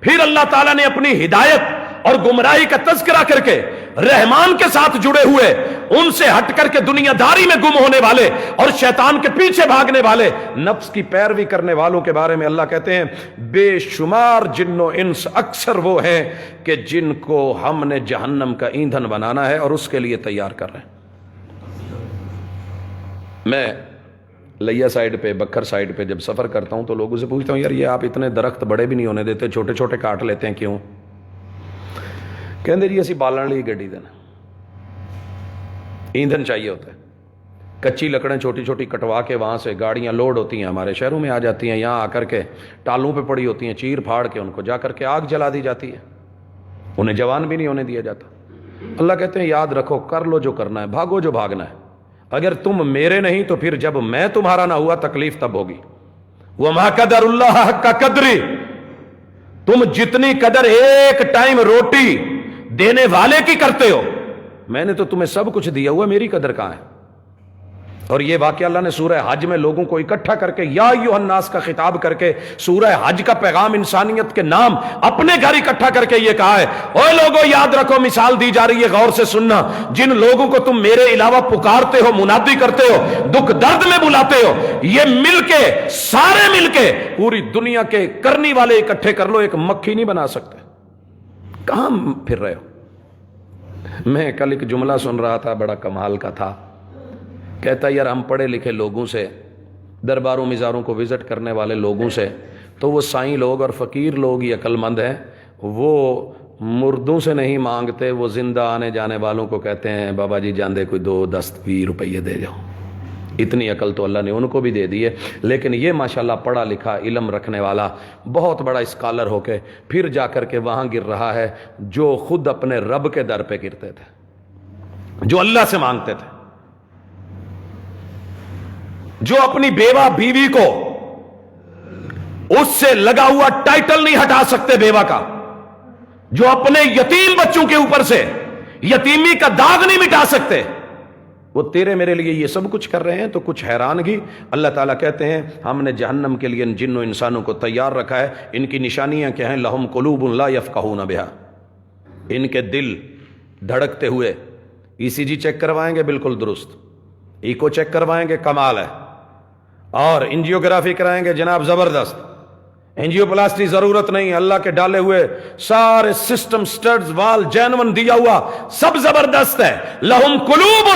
پھر اللہ تعالیٰ نے اپنی ہدایت اور گمراہی کا تذکرہ کر کے رحمان کے ساتھ جڑے ہوئے، ان سے ہٹ کر کے دنیا داری میں گم ہونے والے اور شیطان کے پیچھے بھاگنے والے، نفس کی پیروی کرنے والوں کے بارے میں اللہ کہتے ہیں بے شمار جن و انس اکثر وہ ہیں کہ جن کو ہم نے جہنم کا ایندھن بنانا ہے اور اس کے لیے تیار کر رہے ہیں۔ میں لیا سائیڈ پہ، بکھر سائیڈ پہ جب سفر کرتا ہوں تو لوگوں سے پوچھتا ہوں یار یہ آپ اتنے درخت بڑے بھی نہیں ہونے دیتے، چھوٹے چھوٹے کاٹ لیتے ہیں، کیوں؟ کہندے جی اسی بالن لی گڈی دینا، ایندھن چاہیے ہوتا ہے، کچی لکڑیں چھوٹی چھوٹی کٹوا کے وہاں سے گاڑیاں لوڈ ہوتی ہیں، ہمارے شہروں میں آ جاتی ہیں، یہاں آ کر کے ٹالوں پہ پڑی ہوتی ہیں، چیر پھاڑ کے ان کو جا کر کے آگ جلا دی جاتی ہے، انہیں جوان بھی نہیں ہونے دیا جاتا۔ اللہ کہتے ہیں یاد رکھو، کر لو جو کرنا ہے، بھاگو جو بھاگنا ہے، اگر تم میرے نہیں تو پھر جب میں تمہارا نہ ہوا تکلیف تب ہوگی۔ وَمَا قَدَرُ اللَّهَ حَقَّ قَدْرِ، تم جتنی قدر ایک ٹائم روٹی دینے والے کی کرتے ہو، میں نے تو تمہیں سب کچھ دیا ہوا، میری قدر کہاں ہے؟ اور یہ واقعہ اللہ نے سورہ حج میں لوگوں کو اکٹھا کر کے یا ایھا الناس کا خطاب کر کے سورہ حج کا پیغام انسانیت کے نام اپنے گھر اکٹھا کر کے یہ کہا ہے اوے لوگوں یاد رکھو، مثال دی جا رہی ہے، غور سے سننا، جن لوگوں کو تم میرے علاوہ پکارتے ہو، منادی کرتے ہو، دکھ درد میں بلاتے ہو، یہ مل کے، سارے مل کے پوری دنیا کے کرنی والے اکٹھے کر لو، ایک مکھی نہیں بنا سکتے۔ کہاں پھر رہے ہو؟ میں کل ایک جملہ سن رہا تھا، بڑا کمال کا تھا، کہتا یار ہم پڑھے لکھے لوگوں سے، درباروں مزاروں کو وزٹ کرنے والے لوگوں سے، تو وہ سائیں لوگ اور فقیر لوگ ہی عقل مند ہیں، وہ مردوں سے نہیں مانگتے، وہ زندہ آنے جانے والوں کو کہتے ہیں بابا جی جاندے کوئی 2-10-20 روپیے دے جاؤ۔ اتنی عقل تو اللہ نے ان کو بھی دے دی ہے، لیکن یہ ماشاءاللہ پڑھا لکھا علم رکھنے والا بہت بڑا اسکالر ہو کے پھر جا کر کے وہاں گر رہا ہے جو خود اپنے رب کے در پہ گرتے تھے، جو اللہ سے مانگتے تھے، جو اپنی بیوہ بیوی کو اس سے لگا ہوا ٹائٹل نہیں ہٹا سکتے بیوہ کا، جو اپنے یتیم بچوں کے اوپر سے یتیمی کا داغ نہیں مٹا سکتے، وہ تیرے میرے لیے یہ سب کچھ کر رہے ہیں۔ تو کچھ حیرانگی، اللہ تعالیٰ کہتے ہیں ہم نے جہنم کے لیے ان جن و انسانوں کو تیار رکھا ہے۔ ان کی نشانیاں کیا ہیں؟ لہم قلوب لا یفقہون بہا، ان کے دل دھڑکتے ہوئے، ای سی جی چیک کروائیں گے بالکل درست، ایکو چیک کروائیں گے کمال ہے، اور انجیوگرافی کرائیں گے جناب زبردست، انجیو پلاسٹی ضرورت نہیں، اللہ کے ڈالے ہوئے سارے سسٹم، سٹڈز، وال جینون دیا ہوا سب زبردست ہے۔ لہم قلوب،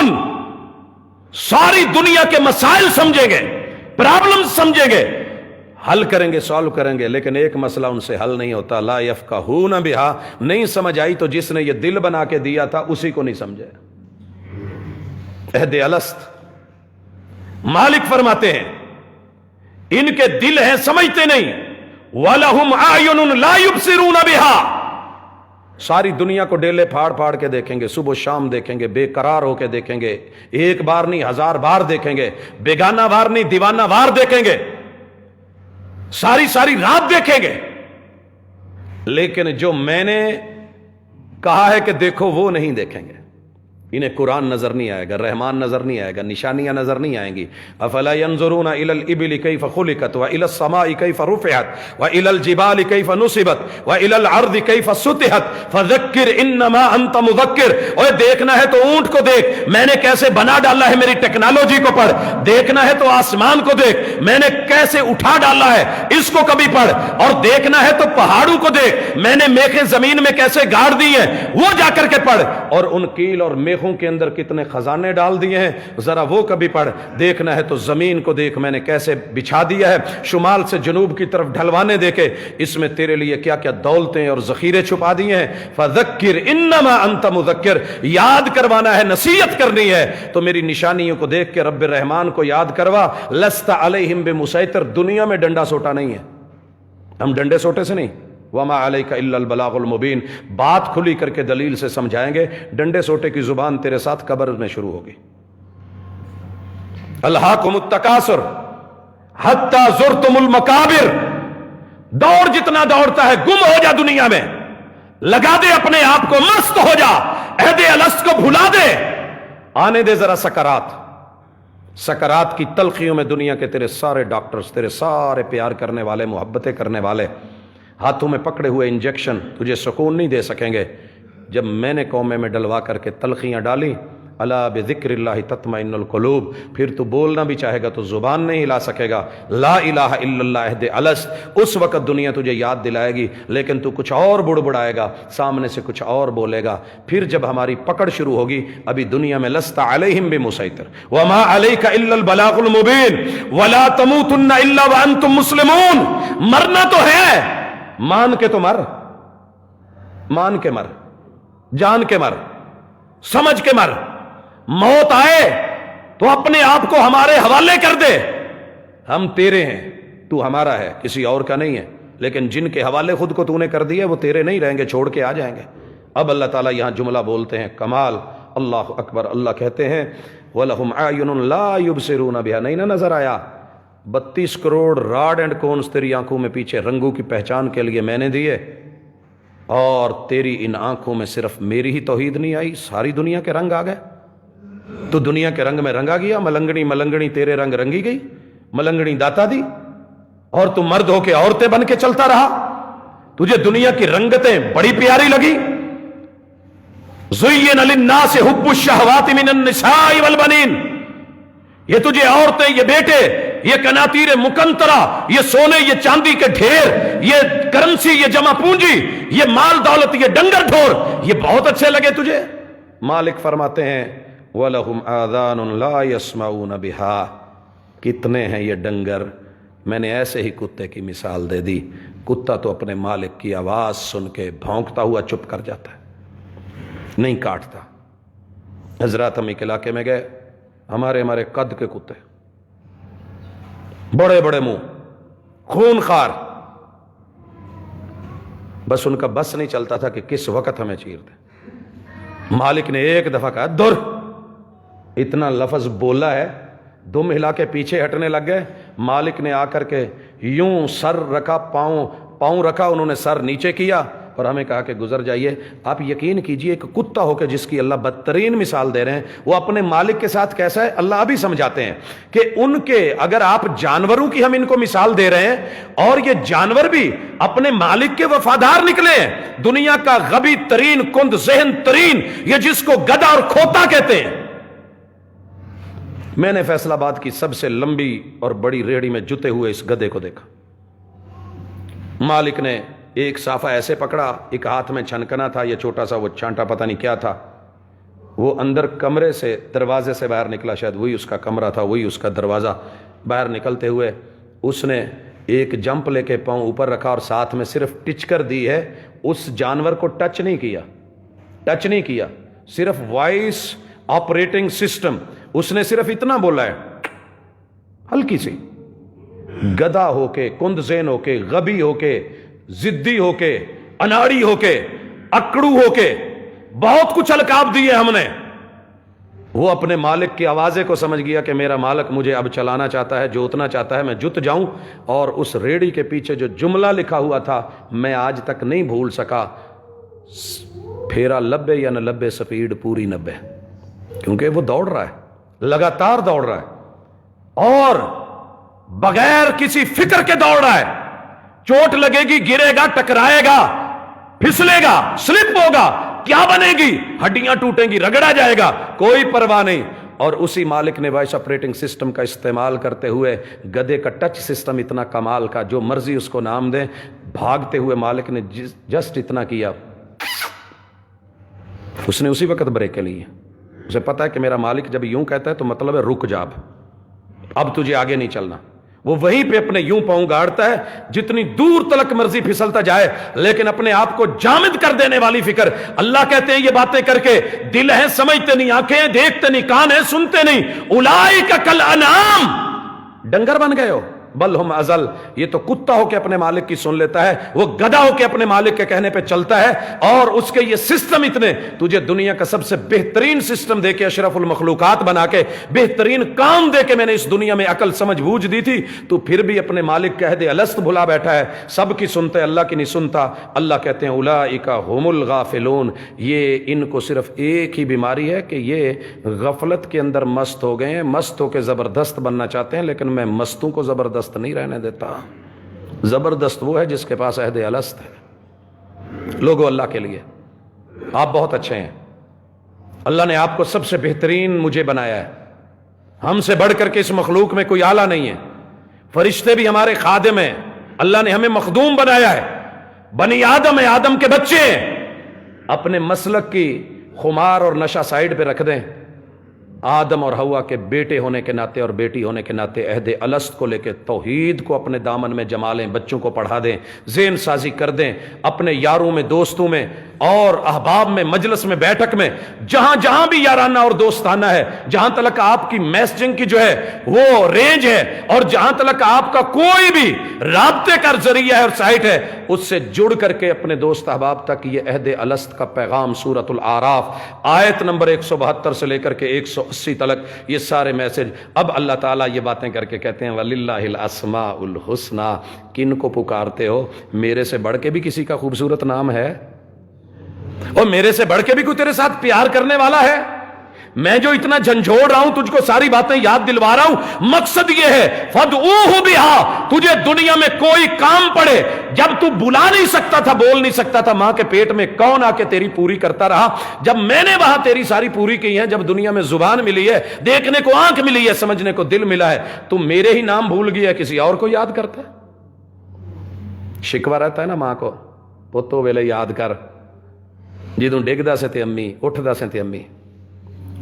ساری دنیا کے مسائل سمجھیں گے، پرابلم سمجھیں گے، حل کریں گے، سالو کریں گے، لیکن ایک مسئلہ ان سے حل نہیں ہوتا، لا یفقہون بہا، نہیں سمجھ آئی تو جس نے یہ دل بنا کے دیا تھا اسی کو نہیں سمجھے۔ عہد الست۔ مالک فرماتے ہیں ان کے دل ہیں سمجھتے نہیں، وَلَهُمْ أَعْيُنٌ لَا يُبْصِرُونَ بِهَا، ساری دنیا کو ڈیلے پھاڑ پھاڑ کے دیکھیں گے، صبح و شام دیکھیں گے، بے قرار ہو کے دیکھیں گے، ایک بار نہیں 1000 بار دیکھیں گے، بیگانہ بار نہیں دیوانہ وار دیکھیں گے، ساری رات دیکھیں گے، لیکن جو میں نے کہا ہے کہ دیکھو وہ نہیں دیکھیں گے۔ انہیں قرآن نظر نہیں آئے گا، رحمان نظر نہیں آئے گا، نشانیاں نظر نہیں آئیں گی۔ افلا ينظرون الى الابل كيف خلقت والى السماء كيف رفعت والى الجبال كيف نصبت والى الارض كيف سطحت فذكر انما انت مذکر۔ اوے دیکھنا ہے تو اونٹ کو دیکھ، میں نے کیسے بنا ڈالا ہے، میری ٹیکنالوجی کو پڑھ۔ دیکھنا ہے تو آسمان کو دیکھ، میں نے کیسے اٹھا ڈالا ہے، اس کو کبھی پڑھ۔ اور دیکھنا ہے تو پہاڑوں کو دیکھ، میں نے میخیں زمین میں کیسے گاڑ دی ہیں، وہ جا کر کے پڑھ۔ اور ان کیل اور میخوں کے اندر کتنے خزانے ڈال دیے ہیں، ذرا وہ کبھی پڑھ۔ دیکھنا ہے تو زمین کو دیکھ، میں نے کیسے بچھا دیا ہے، شمال سے جنوب کی طرف ڈھلوانے دیکھے، اس میں تیرے لیے کیا کیا دولتیں اور ذخیرے چھپا دیے ہیں۔ فذکر انما انت مذکر، یاد کروانا ہے، نصیحت کرنی ہے تو میری نشانیوں کو دیکھ کے رب الرحمان کو یاد کروا۔ لست علیہم بمسیطر، دنیا میں ڈنڈا سوٹا نہیں ہے، ہم ڈنڈے سوٹے سے نہیں۔ وما علیک الا البلاغ المبین، بات کھلی کر کے دلیل سے سمجھائیں گے، ڈنڈے سوٹے کی زبان تیرے ساتھ قبر میں شروع ہوگی۔ الہاکم التکاثر حتی زرتم المقابر، دوڑ جتنا دوڑتا ہے، گم ہو جا دنیا میں، لگا دے اپنے آپ کو، مست ہو جا، عہد الست کو بھلا دے، آنے دے ذرا سکرات۔ سکرات کی تلخیوں میں دنیا کے تیرے سارے ڈاکٹرز، تیرے سارے پیار کرنے والے، محبتیں کرنے والے، ہاتھوں میں پکڑے ہوئے انجیکشن تجھے سکون نہیں دے سکیں گے۔ جب میں نے قومے میں ڈلوا کر کے تلخیاں ڈالی، الا بذکر اللہ تطمئن القلوب، پھر تو بولنا بھی چاہے گا تو زبان نہیں ہلا سکے گا، لا الہ الا اللہ عہد الست، اس وقت دنیا تجھے یاد دلائے گی، لیکن تو کچھ اور بڑبڑائے گا، سامنے سے کچھ اور بولے گا۔ پھر جب ہماری پکڑ شروع ہوگی، ابھی دنیا میں لست علیہم بمسیطر، وما علیک الا البلاغ المبین، ولا تموتن الا وانتم مسلمون، مرنا تو ہے، مان کے تو مر، مان کے مر، جان کے مر، سمجھ کے مر۔ موت آئے تو اپنے آپ کو ہمارے حوالے کر دے، ہم تیرے ہیں، تو ہمارا ہے، کسی اور کا نہیں ہے، لیکن جن کے حوالے خود کو تو نے کر دیا وہ تیرے نہیں رہیں گے، چھوڑ کے آ جائیں گے۔ اب اللہ تعالیٰ یہاں جملہ بولتے ہیں کمال، اللہ اکبر، اللہ کہتے ہیں وَلَهُمْ أَعْيُنٌ لَا يُبْصِرُونَ بِهَا، نہیں نہ نظر آیا، 32 کروڑ راڈ اینڈ کونز تیری آنکھوں میں پیچھے رنگوں کی پہچان کے لیے میں نے دیے، اور تیری ان آنکھوں میں صرف میری ہی توحید نہیں آئی، ساری دنیا کے رنگ آ گئے، تو دنیا کے رنگ میں رنگا گیا، ملنگنی تیرے رنگ رنگی گئی، ملنگنی داتا دی، اور تو مرد ہو کے عورتیں بن کے چلتا رہا، تجھے دنیا کی رنگتیں بڑی پیاری لگی۔ زُيِّنَ لِلنَّاسِ حُبُّ الشَّهَوَاتِ مِنَ النِّسَاءِ وَالْبَنِينَ، یہ تجھے عورتیں، یہ بیٹے، یہ کناتیر مکنترا، یہ سونے، یہ چاندی کے ڈھیر، یہ کرنسی، یہ جمع پونجی، یہ مال دولت، یہ ڈنگر ڈھور، یہ بہت اچھے لگے تجھے۔ مالک فرماتے ہیں وَلَهُمْ آذَانٌ لَا يَسْمَعُونَ بِهَا، کتنے ہیں یہ ڈنگر، میں نے ایسے ہی کتے کی مثال دے دی، کتا تو اپنے مالک کی آواز سن کے بھونکتا ہوا چپ کر جاتا ہے، نہیں کاٹتا۔ حضرات ہم ایک علاقے میں گئے، ہمارے قد کے کتے، بڑے بڑے منہ، خون خار، بس ان کا بس نہیں چلتا تھا کہ کس وقت ہمیں چیر دے۔ مالک نے ایک دفعہ کہا دور، اتنا لفظ بولا ہے، دم ہلا کے پیچھے ہٹنے لگ گئے۔ مالک نے آ کر کے یوں سر رکھا، پاؤں رکھا، انہوں نے سر نیچے کیا اور ہمیں کہا کہ گزر جائیے۔ آپ یقین کیجئے کہ کتا ہو کے جس کی اللہ بدترین مثال دے رہے ہیں، وہ اپنے مالک کے ساتھ کیسا ہے اللہ ابھی سمجھاتے ہیں کہ ان کے، اگر آپ جانوروں کی ہم ان کو مثال دے رہے ہیں، اور یہ جانور بھی اپنے مالک کے وفادار نکلے ہیں، دنیا کا غبی ترین، کند ذہن ترین، یہ جس کو گدھا اور کھوتا کہتے ہیں۔ میں نے فیصل آباد کی سب سے لمبی اور بڑی ریڑھی میں جتے ہوئے اس گدھے کو دیکھا۔ مالک نے ایک صافہ ایسے پکڑا، ایک ہاتھ میں چھنکنا تھا، یہ چھوٹا سا وہ چھانٹا پتہ نہیں کیا تھا، وہ اندر کمرے سے، دروازے سے باہر نکلا، شاید وہی اس کا کمرہ تھا، وہی اس کا دروازہ، باہر نکلتے ہوئے اس نے ایک جمپ لے کے پاؤں اوپر رکھا اور ساتھ میں صرف ٹچ کر دی ہے، اس جانور کو ٹچ نہیں کیا، صرف وائس آپریٹنگ سسٹم، اس نے صرف اتنا بولا ہے، ہلکی سی، گدھا ہو کے، کند ذہن ہو کے، غبی ہو کے، ضدی ہو کے، اناڑی ہو کے، اکڑو ہو کے، بہت کچھ القاب دیے ہم نے. وہ اپنے مالک کی آوازیں کو سمجھ گیا کہ میرا مالک مجھے اب چلانا چاہتا ہے، جوتنا چاہتا ہے، میں جت جاؤں. اور اس ریڑھی کے پیچھے جو جملہ لکھا ہوا تھا میں آج تک نہیں بھول سکا، پھیرا لبے یا نہ لبے، سپیڈ پوری 90. کیونکہ وہ دوڑ رہا ہے، لگاتار دوڑ رہا ہے اور بغیر کسی فکر کے دوڑ رہا ہے. چوٹ لگے گی، گرے گا، ٹکرائے گا، پھسلے گا، سلپ ہوگا، کیا بنے گی، ہڈیاں ٹوٹیں گی، رگڑا جائے گا، کوئی پرواہ نہیں. اور اسی مالک نے وائس آپریٹنگ سسٹم کا استعمال کرتے ہوئے گدے کا ٹچ سسٹم اتنا کمال کا، جو مرضی اس کو نام دیں، بھاگتے ہوئے مالک نے جسٹ اتنا کیا، اس نے اسی وقت بریکیں لی. اسے پتا ہے کہ میرا مالک جب یوں کہتا ہے تو مطلب ہے رک جا، اب تجھے آگے نہیں چلنا. وہ وہیں پہ اپنے یوں پاؤں گاڑتا ہے، جتنی دور تلک مرضی پھسلتا جائے، لیکن اپنے آپ کو جامد کر دینے والی فکر. اللہ کہتے ہیں یہ باتیں کر کے، دل ہے سمجھتے نہیں، آنکھیں ہیں دیکھتے نہیں، کان ہیں سنتے نہیں، اولئک کالانعام، ڈنگر بن گئے ہو، بل ہم اضل. یہ تو کتا ہو کے اپنے مالک کی سن لیتا ہے، وہ گدھا ہو کے اپنے مالک کے کہنے پہ چلتا ہے. اور اس کے یہ سسٹم اتنے، تجھے دنیا کا سب سے بہترین سسٹم دے کے، اشرف المخلوقات بنا کے، بہترین کام دے کے میں نے اس دنیا میں عقل سمجھ بوجھ دی تھی، تو پھر بھی اپنے مالک کہہ دے الست بھلا بیٹھا ہے. سب کی سنتا ہے، اللہ کی نہیں سنتا. اللہ کہتے ہیں اولئک هم الغافلون، یہ ان کو صرف ایک ہی بیماری ہے کہ یہ غفلت کے اندر مست ہو گئے ہیں، مست ہو کے زبردست بننا چاہتے ہیں، لیکن میں مستوں کو زبردست نہیں رہنے دیتا. زبردست وہ ہے جس کے پاس عہد الست ہے. لوگوں، اللہ کے لیے آپ بہت اچھے ہیں، اللہ نے آپ کو سب سے بہترین مجھے بنایا ہے. ہم سے بڑھ کر کے اس مخلوق میں کوئی اعلیٰ نہیں ہے. فرشتے بھی ہمارے خادم ہیں، اللہ نے ہمیں مخدوم بنایا ہے. بنی آدم ہیں، آدم کے بچے ہیں. اپنے مسلک کی خمار اور نشہ سائیڈ پہ رکھ دیں. آدم اور حوا کے بیٹے ہونے کے ناطے اور بیٹی ہونے کے ناطے عہد الست کو لے کے توحید کو اپنے دامن میں جما لیں، بچوں کو پڑھا دیں، ذہن سازی کر دیں، اپنے یاروں میں، دوستوں میں اور احباب میں، مجلس میں، بیٹھک میں، جہاں جہاں بھی یارانہ اور دوستانہ ہے، جہاں تلک آپ کی میسجنگ کی جو ہے وہ رینج ہے، اور جہاں تلک آپ کا کوئی بھی رابطے کا ذریعہ ہے اور سائٹ ہے، اس سے جڑ کر کے اپنے دوست احباب تک یہ عہد الست کا پیغام سورۃ الاعراف آیت نمبر 172 سے لے کر کے 180 تلک یہ سارے میسج. اب اللہ تعالیٰ یہ باتیں کر کے کہتے ہیں وَلِلَّهِ الْأَسْمَاءُ الْحُسْنَى، کن کو پکارتے ہو؟ میرے سے بڑھ کے بھی کسی کا خوبصورت نام ہے؟ اور میرے سے بڑھ کے بھی کوئی تیرے ساتھ پیار کرنے والا ہے؟ میں جو اتنا جھنجھوڑ رہا ہوں، تجھ کو ساری باتیں یاد دلوا رہا ہوں، مقصد یہ ہے فَادْعُوهُ بِهَا، تجھے دنیا میں کوئی کام پڑے، جب تو بلا نہیں سکتا تھا، بول نہیں سکتا تھا، ماں کے پیٹ میں کون آ کے تیری پوری کرتا رہا؟ جب میں نے وہاں تیری ساری پوری کی ہے، جب دنیا میں زبان ملی ہے، دیکھنے کو آنکھ ملی ہے، سمجھنے کو دل ملا ہے، تو میرے ہی نام بھول گیا، کسی اور کو یاد کرتا ہے؟ شکوہ رہتا ہے نا ماں کو، پوتو ویلے یاد کر جدوں ڈگدا سے تے امی، اٹھدا سے تے امی.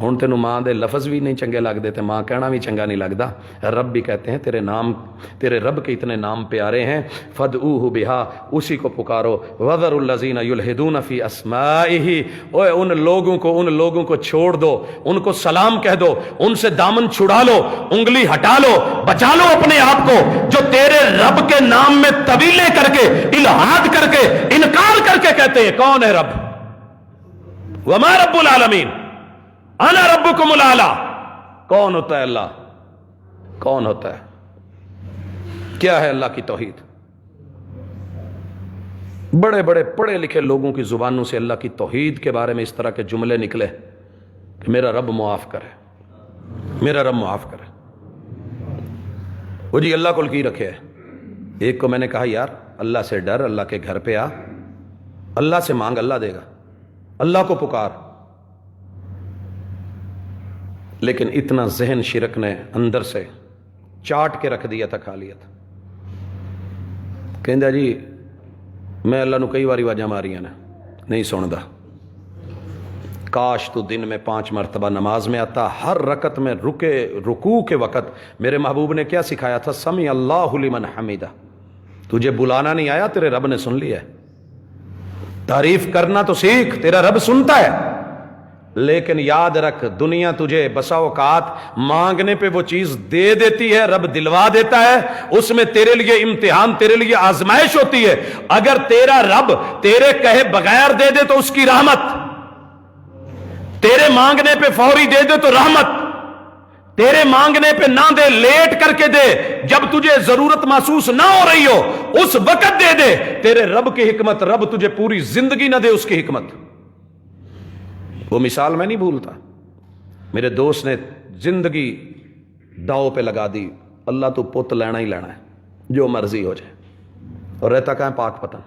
ہوں تینوں ماں دے لفظ بھی نہیں چنگے لگتے تے ماں کہنا بھی چنگا نہیں لگتا. رب بھی کہتے ہیں تیرے نام، تیرے رب کے اتنے نام پیارے ہیں، فَادْعُوهُ بِهَا، اسی کو پکارو. وَذَرُوا الَّذِينَ يُلْحِدُونَ فِي أَسْمَائِهِ، اوے ان لوگوں کو چھوڑ دو، ان کو سلام کہہ دو، ان سے دامن چھڑا لو، انگلی ہٹا لو، بچا لو اپنے آپ کو، جو تیرے رب کے نام میں طویلے کر کے، الہاد کر کے، انکار کر کے کہتے ہیں کون ہے رب؟ وَمَا رَبُّ الْعَالَمِينَ انا ربکم الاعلی. کون ہوتا ہے اللہ؟ کون ہوتا ہے؟ کیا ہے اللہ کی توحید؟ بڑے بڑے پڑھے لکھے لوگوں کی زبانوں سے اللہ کی توحید کے بارے میں اس طرح کے جملے نکلے کہ میرا رب معاف کرے، میرا رب معاف کرے. وہ جی اللہ کو لکی رکھے ہے. ایک کو میں نے کہا یار اللہ سے ڈر، اللہ کے گھر پہ آ، اللہ سے مانگ، اللہ دے گا، اللہ کو پکار. لیکن اتنا ذہن شرک نے اندر سے چاٹ کے رکھ دیا تھا، کھا لیا تھا. کہندا جی میں اللہ نو کئی باری واجاں ماریاں نے، نہیں سندا. کاش تو دن میں 5 مرتبہ نماز میں آتا، ہر رکعت میں رکوع کے وقت میرے محبوب نے کیا سکھایا تھا؟ سمی اللہ لمن حمیدہ. تجھے بلانا نہیں آیا، تیرے رب نے سن لیا ہے. تعریف کرنا تو سیکھ، تیرا رب سنتا ہے. لیکن یاد رکھ دنیا تجھے بسا اوقات مانگنے پہ وہ چیز دے دیتی ہے، رب دلوا دیتا ہے، اس میں تیرے لیے امتحان، تیرے لیے آزمائش ہوتی ہے۔ اگر تیرا رب تیرے کہے بغیر دے دے تو اس کی رحمت، تیرے مانگنے پہ فوری دے دے تو رحمت، تیرے مانگنے پہ نہ دے، لیٹ کر کے دے، جب تجھے ضرورت محسوس نہ ہو رہی ہو اس وقت دے دے، تیرے رب کی حکمت، رب تجھے پوری زندگی نہ دے اس کی حکمت۔ وہ مثال میں نہیں بھولتا، میرے دوست نے زندگی داؤ پہ لگا دی، اللہ تو پت لینا ہی لینا ہے، جو مرضی ہو جائے، اور رہتا کہاں پاک پتن،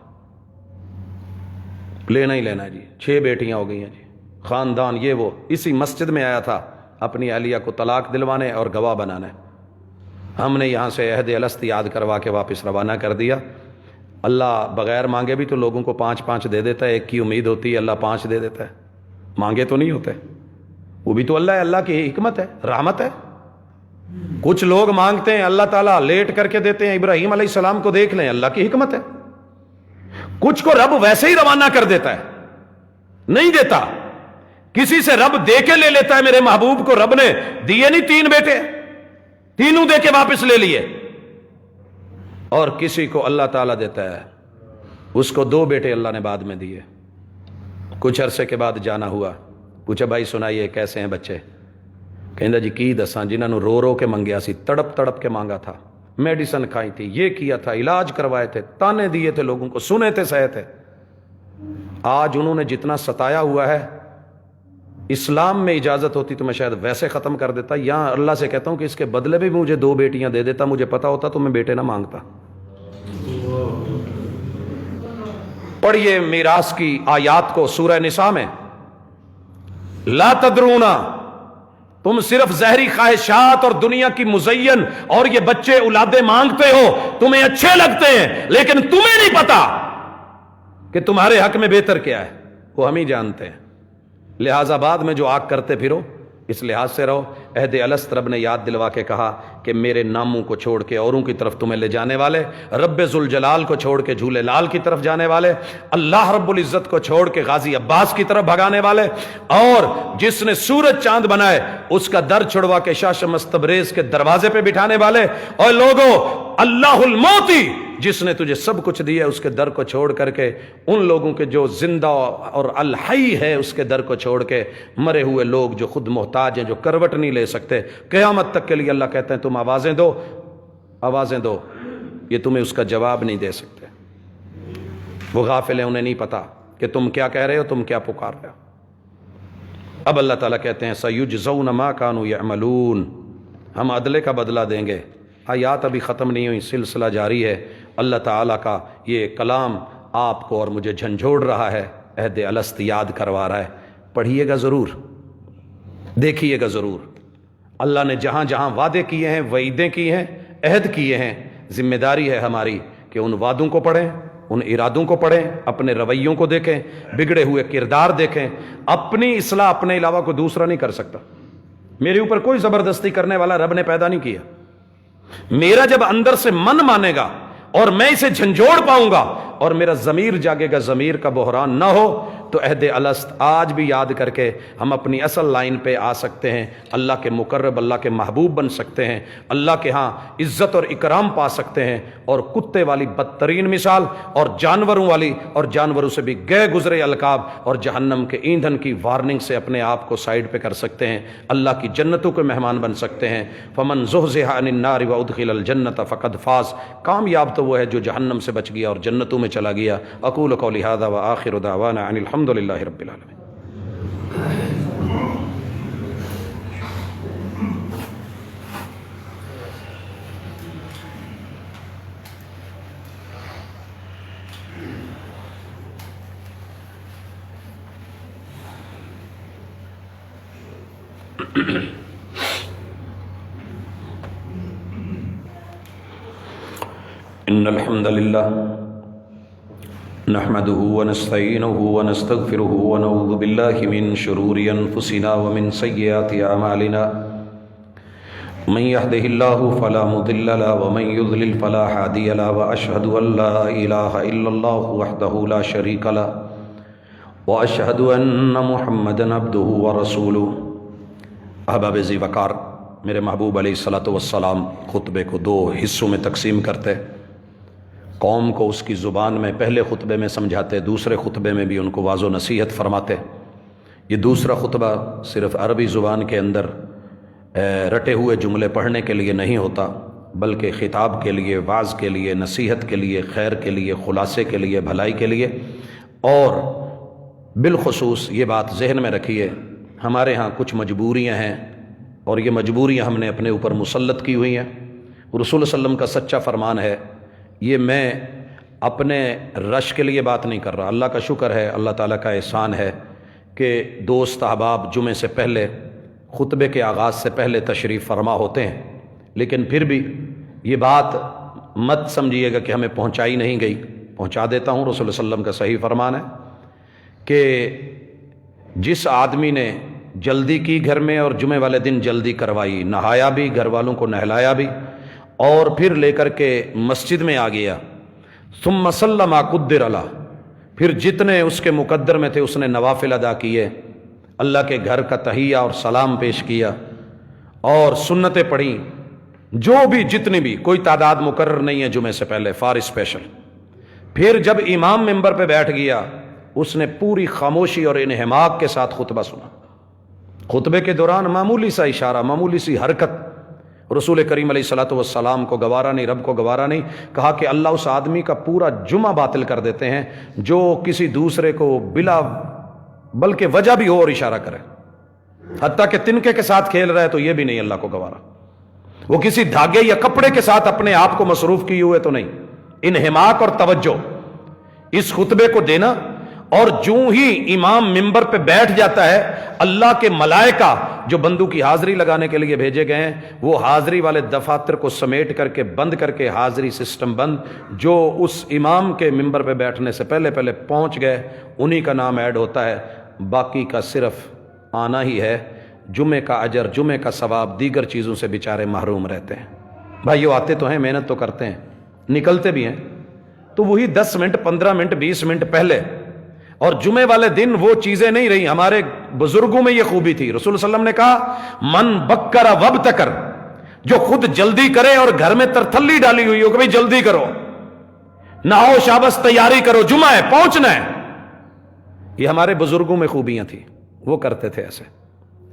لینا ہی لینا ہے جی، 6 بیٹیاں ہو گئی ہیں جی، خاندان یہ وہ۔ اسی مسجد میں آیا تھا اپنی اہلیہ کو طلاق دلوانے اور گواہ بنانے، ہم نے یہاں سے عہد الست یاد کروا کے واپس روانہ کر دیا۔ اللہ بغیر مانگے بھی تو لوگوں کو 5 دے دیتا ہے، ایک کی امید ہوتی ہے، اللہ 5 دے دیتا ہے، مانگے تو نہیں ہوتے، وہ بھی تو اللہ ہے، اللہ کی حکمت ہے، رحمت ہے۔ کچھ لوگ مانگتے ہیں اللہ تعالیٰ لیٹ کر کے دیتے ہیں، ابراہیم علیہ السلام کو دیکھ لیں، اللہ کی حکمت ہے۔ کچھ کو رب ویسے ہی روانہ کر دیتا ہے، نہیں دیتا، کسی سے رب دے کے لے لیتا ہے۔ میرے محبوب کو رب نے دیے نہیں 3 بیٹے، تینوں دے کے واپس لے لیے، اور کسی کو اللہ تعالیٰ دیتا ہے، اس کو 2 بیٹے اللہ نے بعد میں دیے۔ کچھ عرصے کے بعد جانا ہوا، پوچھا بھائی سنائیے کیسے ہیں بچے؟ کہندا جی کی دساں، جنہاں نو رو رو کے منگیا سی، تڑپ تڑپ کے مانگا تھا، میڈیسن کھائی تھی، یہ کیا تھا، علاج کروائے تھے، تانے دیے تھے لوگوں کو، سنے تھے، سہے تھے، آج انہوں نے جتنا ستایا ہوا ہے، اسلام میں اجازت ہوتی تو میں شاید ویسے ختم کر دیتا، یہاں اللہ سے کہتا ہوں کہ اس کے بدلے بھی مجھے 2 بیٹیاں دے دیتا، مجھے پتا ہوتا تو میں بیٹے نہ مانگتا۔ پڑھیے میراث کی آیات کو سورہ نساء میں، لا تدرونا، تم صرف ظاہری خواہشات اور دنیا کی مزین اور یہ بچے اولادیں مانگتے ہو، تمہیں اچھے لگتے ہیں، لیکن تمہیں نہیں پتا کہ تمہارے حق میں بہتر کیا ہے، وہ ہم ہی جانتے ہیں۔ لہٰذا بعد میں جو آگ کرتے پھرو اس لحاظ سے رہو۔ عہد الست رب نے یاد دلوا کے کہا کہ میرے ناموں کو چھوڑ کے اوروں کی طرف تمہیں لے جانے والے، رب ذوالجلال کو چھوڑ کے جھولے لال کی طرف جانے والے، اللہ رب العزت کو چھوڑ کے غازی عباس کی طرف بھگانے والے، اور جس نے سورج چاند بنائے اس کا در چھڑوا کے شاہ شمس تبریز کے دروازے پہ بٹھانے والے، اور لوگوں اللہ الموتی جس نے تجھے سب کچھ دیا اس کے در کو چھوڑ کر کے، ان لوگوں کے جو زندہ اور الحی ہے اس کے در کو چھوڑ کے، مرے ہوئے لوگ جو خود محتاج ہیں، جو کروٹ نہیں لے سکتے، قیامت تک کے لیے اللہ کہتے ہیں تم آوازیں دو، آوازیں دو، یہ تمہیں اس کا جواب نہیں دے سکتے۔ وہ غافل ہیں، انہیں نہیں پتا کہ تم کیا کہہ رہے ہو، تم کیا پکار رہے ہو۔ اب اللہ تعالیٰ کہتے ہیں سَيُجْزَوْنَ مَا كَانُوا يَعْمَلُونَ، ہم عدلے کا بدلہ دیں گے۔ آیات ابھی ختم نہیں ہوئی، سلسلہ جاری ہے۔ اللہ تعالیٰ کا یہ کلام آپ کو اور مجھے جھنجھوڑ رہا ہے، عہد الست یاد کروا رہا ہے۔ پڑھیے گا ضرور، دیکھیے گا ضرور۔ اللہ نے جہاں جہاں وعدے کیے ہیں، وعیدیں کی ہیں، عہد کیے ہیں، ذمہ داری ہے ہماری کہ ان وعدوں کو پڑھیں، ان ارادوں کو پڑھیں، اپنے رویوں کو دیکھیں، بگڑے ہوئے کردار دیکھیں۔ اپنی اصلاح اپنے علاوہ کوئی دوسرا نہیں کر سکتا۔ میرے اوپر کوئی زبردستی کرنے والا رب نے پیدا نہیں کیا۔ میرا جب اندر سے من مانے گا اور میں اسے جھنجھوڑ پاؤں گا اور میرا ضمیر جاگے گا، ضمیر کا بحران نہ ہو، تو عہد الست آج بھی یاد کر کے ہم اپنی اصل لائن پہ آ سکتے ہیں، اللہ کے مقرب، اللہ کے محبوب بن سکتے ہیں، اللہ کے ہاں عزت اور اکرام پا سکتے ہیں، اور کتے والی بدترین مثال اور جانوروں والی اور جانوروں سے بھی گئے گزرے القاب اور جہنم کے ایندھن کی وارننگ سے اپنے آپ کو سائیڈ پہ کر سکتے ہیں، اللہ کی جنتوں کے مہمان بن سکتے ہیں۔ فمن زحزح عن النار وادخل الجنۃ فقد فاز، کامیاب تو وہ ہے جو جہنم سے بچ گیا اور جنتوں میں چلا گیا۔ اقول قولی ھذا وآخر دعوانا ان الحمد للہ رب العالمین۔ ان الحمد للہ نحمده ونستعینه ونستغفره ونعوذ باللہ من شرور انفسنا ومن سیئات اعمالنا، من يهده الله فلا مضل له ومن يضلل فلا هادي له، واشهد ان لا اله الا الله وحده لا شريك له واشہد ان محمدا عبدہ ورسولہ۔ احباب ذی وقار، میرے محبوب علیہ الصلوۃ والسلام خطبے کو دو حصوں میں تقسیم کرتے، قوم کو اس کی زبان میں پہلے خطبے میں سمجھاتے، دوسرے خطبے میں بھی ان کو واعظ و نصیحت فرماتے۔ یہ دوسرا خطبہ صرف عربی زبان کے اندر رٹے ہوئے جملے پڑھنے کے لیے نہیں ہوتا، بلکہ خطاب کے لیے، وعظ کے لیے، نصیحت کے لیے، خیر کے لیے، خلاصے کے لیے، بھلائی کے لیے۔ اور بالخصوص یہ بات ذہن میں رکھیے، ہمارے ہاں کچھ مجبوریاں ہیں، اور یہ مجبوریاں ہم نے اپنے اوپر مسلط کی ہوئی ہیں۔ رسول صلی اللہ علیہ وسلم کا سچا فرمان ہے، یہ میں اپنے رش کے لیے بات نہیں کر رہا، اللہ کا شکر ہے، اللہ تعالیٰ کا احسان ہے کہ دوست احباب جمعے سے پہلے، خطبے کے آغاز سے پہلے تشریف فرما ہوتے ہیں، لیکن پھر بھی یہ بات مت سمجھیے گا کہ ہمیں پہنچائی نہیں گئی، پہنچا دیتا ہوں۔ رسول صلی اللہ علیہ وسلم کا صحیح فرمان ہے کہ جس آدمی نے جلدی کی گھر میں اور جمعے والے دن جلدی کروائی، نہایا بھی، گھر والوں کو نہلایا بھی، اور پھر لے کر کے مسجد میں آ گیا، ثم صلی ما قدر له، پھر جتنے اس کے مقدر میں تھے اس نے نوافل ادا کیے، اللہ کے گھر کا تحیہ اور سلام پیش کیا اور سنتیں پڑھیں، جو بھی جتنی بھی، کوئی تعداد مقرر نہیں ہے جمعے سے پہلے، فار اسپیشل۔ پھر جب امام ممبر پہ بیٹھ گیا، اس نے پوری خاموشی اور انہماک کے ساتھ خطبہ سنا۔ خطبے کے دوران معمولی سا اشارہ، معمولی سی حرکت رسول کریم علیہ الصلوۃ والسلام کو گوارا نہیں، رب کو گوارا نہیں، کہا کہ اللہ اس آدمی کا پورا جمعہ باطل کر دیتے ہیں جو کسی دوسرے کو بلا بلکہ وجہ بھی ہو اور اشارہ کرے، حتیٰ کہ تنکے کے ساتھ کھیل رہا ہے تو یہ بھی نہیں اللہ کو گوارا، وہ کسی دھاگے یا کپڑے کے ساتھ اپنے آپ کو مصروف کیے ہوئے تو نہیں۔ انہماک اور توجہ اس خطبے کو دینا، اور جوں ہی امام ممبر پہ بیٹھ جاتا ہے، اللہ کے ملائکہ جو بندوں کی حاضری لگانے کے لیے بھیجے گئے ہیں، وہ حاضری والے دفاتر کو سمیٹ کر کے بند کر کے، حاضری سسٹم بند، جو اس امام کے ممبر پہ بیٹھنے سے پہلے پہلے پہنچ گئے انہی کا نام ایڈ ہوتا ہے، باقی کا صرف آنا ہی ہے۔ جمعے کا اجر، جمعے کا ثواب، دیگر چیزوں سے بیچارے محروم رہتے ہیں۔ بھائیو آتے تو ہیں، محنت تو کرتے ہیں، نکلتے بھی ہیں، تو وہی 10 منٹ 15 منٹ 20 منٹ پہلے، اور جمعے والے دن وہ چیزیں نہیں رہی۔ ہمارے بزرگوں میں یہ خوبی تھی، رسول صلی اللہ علیہ وسلم نے کہا من بکر وابتکر، جو خود جلدی کرے اور گھر میں ترتھلی ڈالی ہوئی ہو کہ بھئی جلدی کرو، نہاؤ شابس، تیاری کرو، جمعہ ہے، پہنچنا ہے، یہ ہمارے بزرگوں میں خوبیاں تھیں، وہ کرتے تھے ایسے۔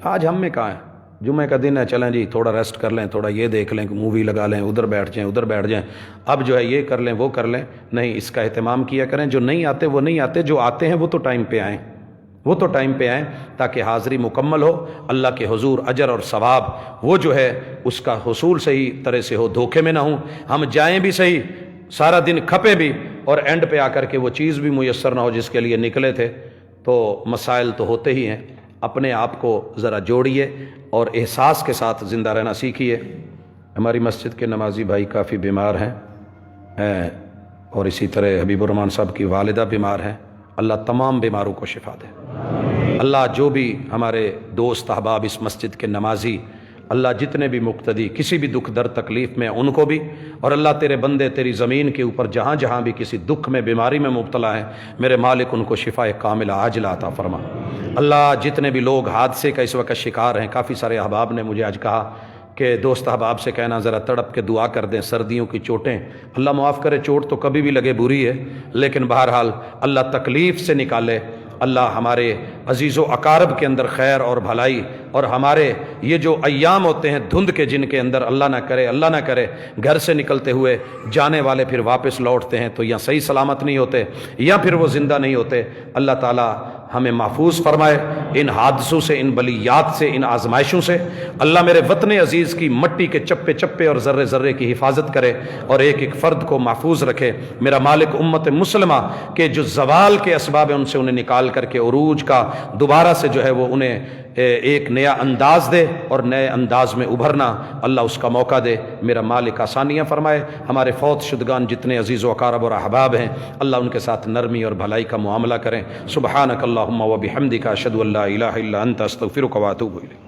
آج ہم میں کہاں ہے؟ جمعہ کا دن ہے، چلیں جی تھوڑا ریسٹ کر لیں، تھوڑا یہ دیکھ لیں، مووی لگا لیں، ادھر بیٹھ جائیں، ادھر بیٹھ جائیں، اب جو ہے یہ کر لیں، وہ کر لیں۔ نہیں، اس کا اہتمام کیا کریں، جو نہیں آتے وہ نہیں آتے، جو آتے ہیں وہ تو ٹائم پہ آئیں، وہ تو ٹائم پہ آئیں، تاکہ حاضری مکمل ہو، اللہ کے حضور اجر اور ثواب وہ جو ہے اس کا حصول صحیح طرح سے ہو، دھوکے میں نہ ہوں، ہم جائیں بھی صحیح، سارا دن کھپے بھی، اور اینڈ پہ آ کر کے وہ چیز بھی میسر نہ ہو جس کے لیے نکلے تھے۔ تو مسائل تو ہوتے ہی ہیں، اپنے آپ کو ذرا جوڑیے اور احساس کے ساتھ زندہ رہنا سیکھیے۔ ہماری مسجد کے نمازی بھائی کافی بیمار ہیں، اور اسی طرح حبیب الرحمان صاحب کی والدہ بیمار ہیں، اللہ تمام بیماروں کو شفا دے۔ اللہ جو بھی ہمارے دوست احباب اس مسجد کے نمازی، اللہ جتنے بھی مقتدی کسی بھی دکھ درد تکلیف میں ان کو بھی، اور اللہ تیرے بندے تیری زمین کے اوپر جہاں جہاں بھی کسی دکھ میں بیماری میں مبتلا ہیں، میرے مالک ان کو شفا کاملہ عاجلہ عطا فرما۔ اللہ جتنے بھی لوگ حادثے کا اس وقت شکار ہیں، کافی سارے احباب نے مجھے آج کہا کہ دوست احباب سے کہنا ذرا تڑپ کے دعا کر دیں، سردیوں کی چوٹیں، اللہ معاف کرے، چوٹ تو کبھی بھی لگے بری ہے، لیکن بہرحال اللہ تکلیف سے نکالے، اللہ ہمارے عزیز و اقارب کے اندر خیر اور بھلائی، اور ہمارے یہ جو ایام ہوتے ہیں دھند کے، جن کے اندر اللہ نہ کرے گھر سے نکلتے ہوئے جانے والے پھر واپس لوٹتے ہیں تو یا صحیح سلامت نہیں ہوتے یا پھر وہ زندہ نہیں ہوتے، اللہ تعالیٰ ہمیں محفوظ فرمائے ان حادثوں سے، ان بلیات سے، ان آزمائشوں سے۔ اللہ میرے وطن عزیز کی مٹی کے چپے چپے اور ذرے ذرے کی حفاظت کرے اور ایک ایک فرد کو محفوظ رکھے۔ میرا مالک امت مسلمہ کے جو زوال کے اسباب ہیں ان سے انہیں نکال کر کے عروج کا دوبارہ سے جو ہے وہ انہیں ایک نیا انداز دے، اور نئے انداز میں ابھرنا اللہ اس کا موقع دے۔ میرا مالک آسانیاں فرمائے، ہمارے فوت شدگان جتنے عزیز و اقارب اور احباب ہیں اللہ ان کے ساتھ نرمی اور بھلائی کا معاملہ کریں۔ سبحانک اللہم و بحمدک، اشہد ان لا الہ الا انت، استغفرک و اتوب الیک۔